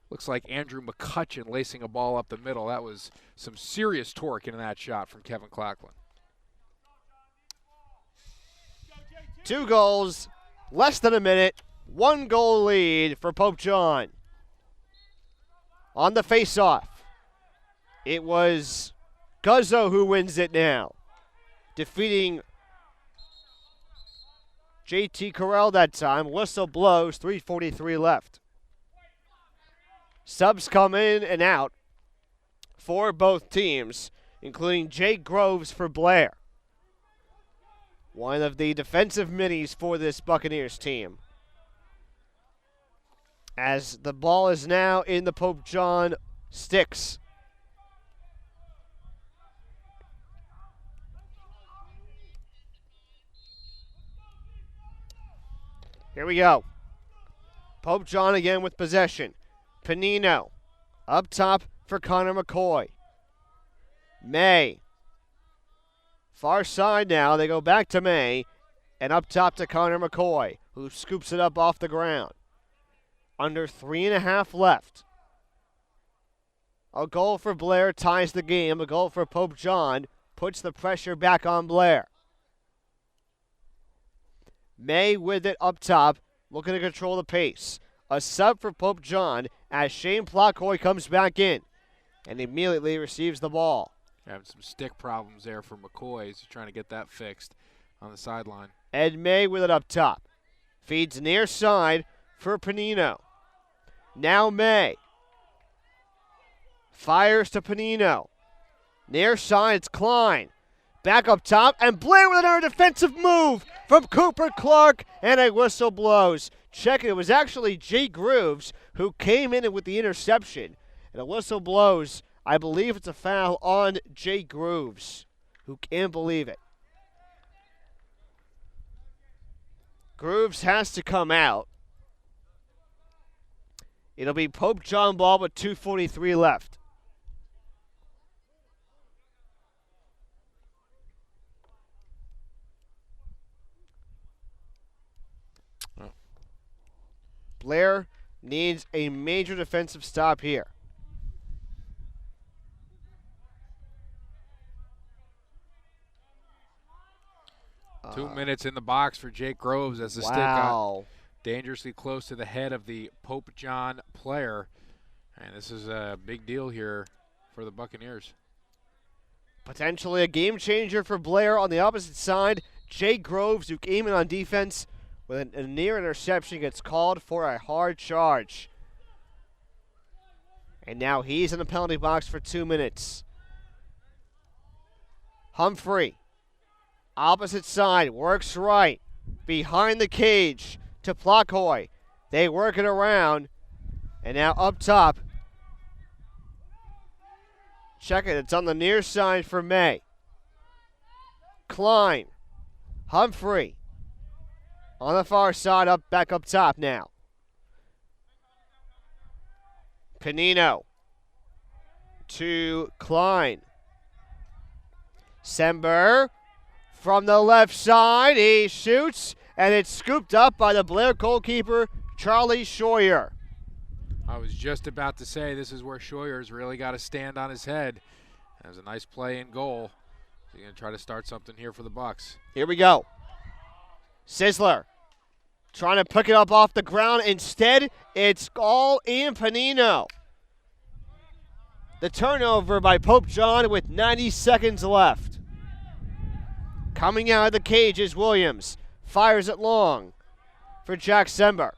Looks like Andrew McCutcheon lacing a ball up the middle. That was some serious torque in that shot from Kevin Claflin. 2 goals, less than a minute, 1-goal lead for Pope John. On the face-off, it was Guzzo who wins it now, defeating JT Corral that time. Whistle blows, 3:43 left. Subs come in and out for both teams, including Jake Groves for Blair. one of the defensive minis for this Buccaneers team. As the ball is now in the Pope John sticks. Here we go. Pope John again with possession. Panino up top for Connor McCoy. May. Far side now. They go back to May. And up top to Connor McCoy, who scoops it up off the ground. Under 3.5 left. A goal for Blair ties the game. A goal for Pope John puts the pressure back on Blair. May with it up top, looking to control the pace. A sub for Pope John as Shane Plotkoy comes back in and immediately receives the ball. Having some stick problems there for McCoy. He's trying to get that fixed on the sideline. Ed May with it up top. Feeds near side for Panino. Now May. Fires to Panino. Near side, it's Klein. Back up top, and Blair with another defensive move from Cooper Clark, and a whistle blows. Check it, it was actually Jay Grooves who came in with the interception. And a whistle blows. I believe it's a foul on Jay Grooves. Who can't believe it? Grooves has to come out. It'll be Pope John ball with 2:43 left. Blair needs a major defensive stop here. Two minutes in the box for Jake Groves as the stick got Wow. dangerously close to the head of the Pope John player. And this is a big deal here for the Buccaneers. Potentially a game changer for Blair on the opposite side. Jay Groves, who came in on defense with a near interception, gets called for a hard charge. And now he's in the penalty box for 2 minutes. Humphrey, opposite side, works right. Behind the cage to Plotkoy. They work it around. And now up top. Check it, it's on the near side for May. Klein. Humphrey. On the far side, back up top now. Panino to Klein. Sember from the left side. He shoots, and it's scooped up by the Blair goalkeeper, Charlie Scheuer. I was just about to say this is where Scheuer's really got to stand on his head. That was a nice play in goal. He's going to try to start something here for the Bucs. Here we go. Sizzler trying to pick it up off the ground. Instead, it's all Ian Panino. The turnover by Pope John with 90 seconds left. Coming out of the cage is Williams. Fires it long for Jack Sember.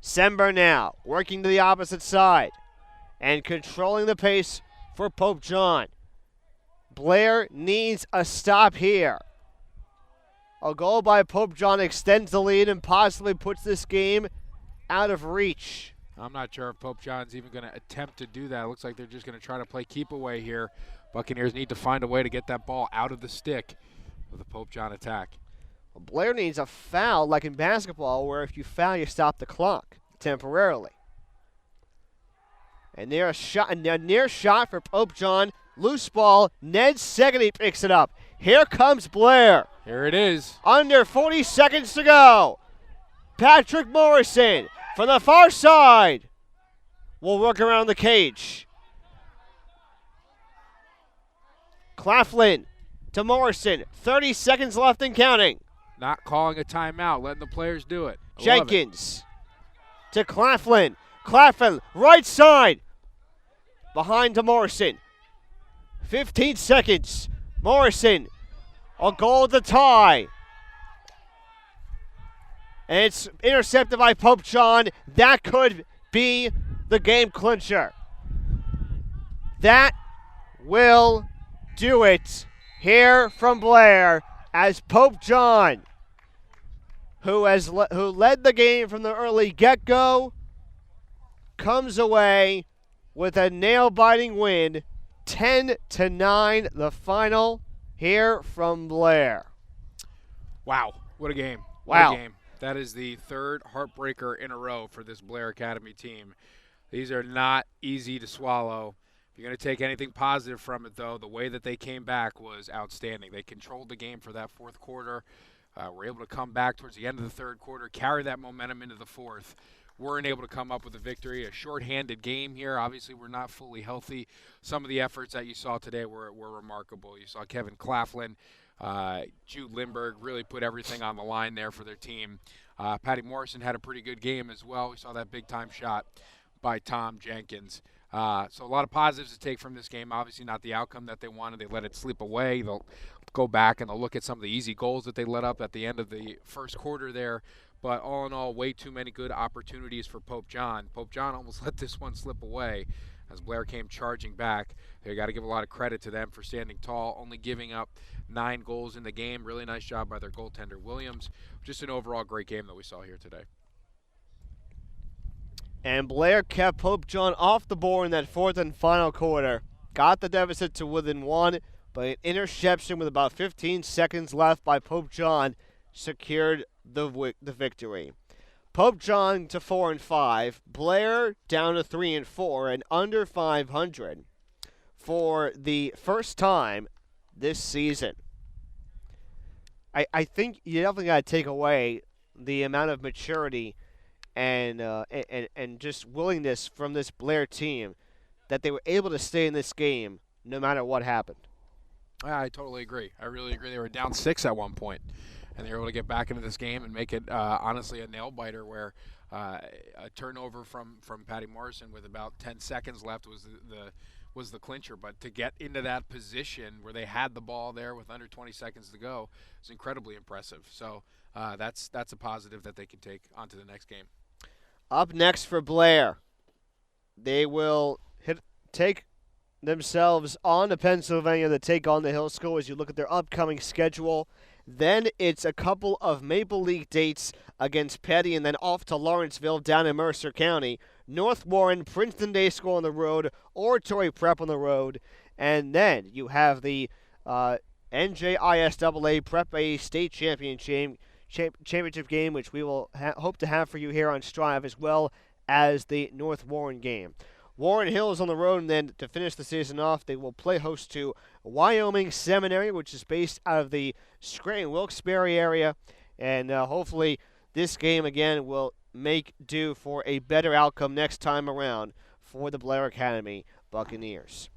Sember now working to the opposite side and controlling the pace for Pope John. Blair needs a stop here. A goal by Pope John extends the lead and possibly puts this game out of reach. I'm not sure if Pope John's even going to attempt to do that. It looks like they're just going to try to play keep away here. Buccaneers need to find a way to get that ball out of the stick with the Pope John attack. Well, Blair needs a foul like in basketball where if you foul, you stop the clock temporarily. And near shot for Pope John. Loose ball. Ned Segedy picks it up. Here comes Blair. Here it is. Under 40 seconds to go. Patrick Morrison from the far side will work around the cage. Claflin to Morrison. 30 seconds left and counting. Not calling a timeout, letting the players do it. Jenkins to Claflin. Claflin, right side. Behind to Morrison. 15 seconds. Morrison, a goal to tie. And it's intercepted by Pope John. That could be the game clincher. That will do it here from Blair as Pope John, who led the game from the early get-go, comes away with a nail-biting win, 10-9, the final here from Blair. Wow, what a game. Wow. What a game. That is the third heartbreaker in a row for this Blair Academy team. These are not easy to swallow. If you're going to take anything positive from it, though, the way that they came back was outstanding. They controlled the game for that fourth quarter. Were able to come back towards the end of the third quarter, carry that momentum into the fourth. Weren't able to come up with a victory. A shorthanded game here. Obviously, we're not fully healthy. Some of the efforts that you saw today were remarkable. You saw Kevin Claflin, Jude Lindbergh really put everything on the line there for their team. Patty Morrison had a pretty good game as well. We saw that big-time shot by Tom Jenkins. So a lot of positives to take from this game. Obviously not the outcome that they wanted. They let it slip away. They'll go back and they'll look at some of the easy goals that they let up at the end of the first quarter there. But all in all, way too many good opportunities for Pope John. Pope John almost let this one slip away as Blair came charging back. They got to give a lot of credit to them for standing tall, only giving up 9 goals in the game. Really nice job by their goaltender, Williams. Just an overall great game that we saw here today. And Blair kept Pope John off the board in that fourth and final quarter. Got the deficit to within 1, but an interception with about 15 seconds left by Pope John secured the victory. Pope John to 4-5, Blair down to 3-4 and under 500 for the first time this season. I think you definitely got to take away the amount of maturity and just willingness from this Blair team that they were able to stay in this game no matter what happened. I totally agree. I really agree. They were down 6 at one point, and they were able to get back into this game and make it honestly a nail-biter where a turnover from Patty Morrison with about 10 seconds left was the clincher. But to get into that position where they had the ball there with under 20 seconds to go is incredibly impressive. So that's a positive that they can take onto the next game. Up next for Blair, they will take themselves on to Pennsylvania to take on the Hill School as you look at their upcoming schedule. Then it's a couple of Maple League dates against Petty and then off to Lawrenceville down in Mercer County. North Warren, Princeton Day School on the road, Oratory Prep on the road, and then you have the NJISAA Prep A State Championship game, which we will hope to have for you here on Strive, as well as the North Warren game. Warren Hills on the road, and then to finish the season off, they will play host to Wyoming Seminary, which is based out of the Scranton-Wilkes-Barre area, and hopefully this game again will make do for a better outcome next time around for the Blair Academy Buccaneers.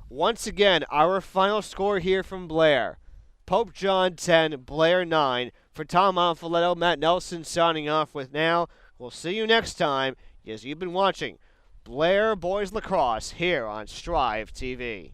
Once again, our final score here from Blair: Pope John 10, Blair 9. For Tom Monfiletto, Matt Nelson signing off with now. We'll see you next time as you've been watching Blair Boys Lacrosse here on Strive TV.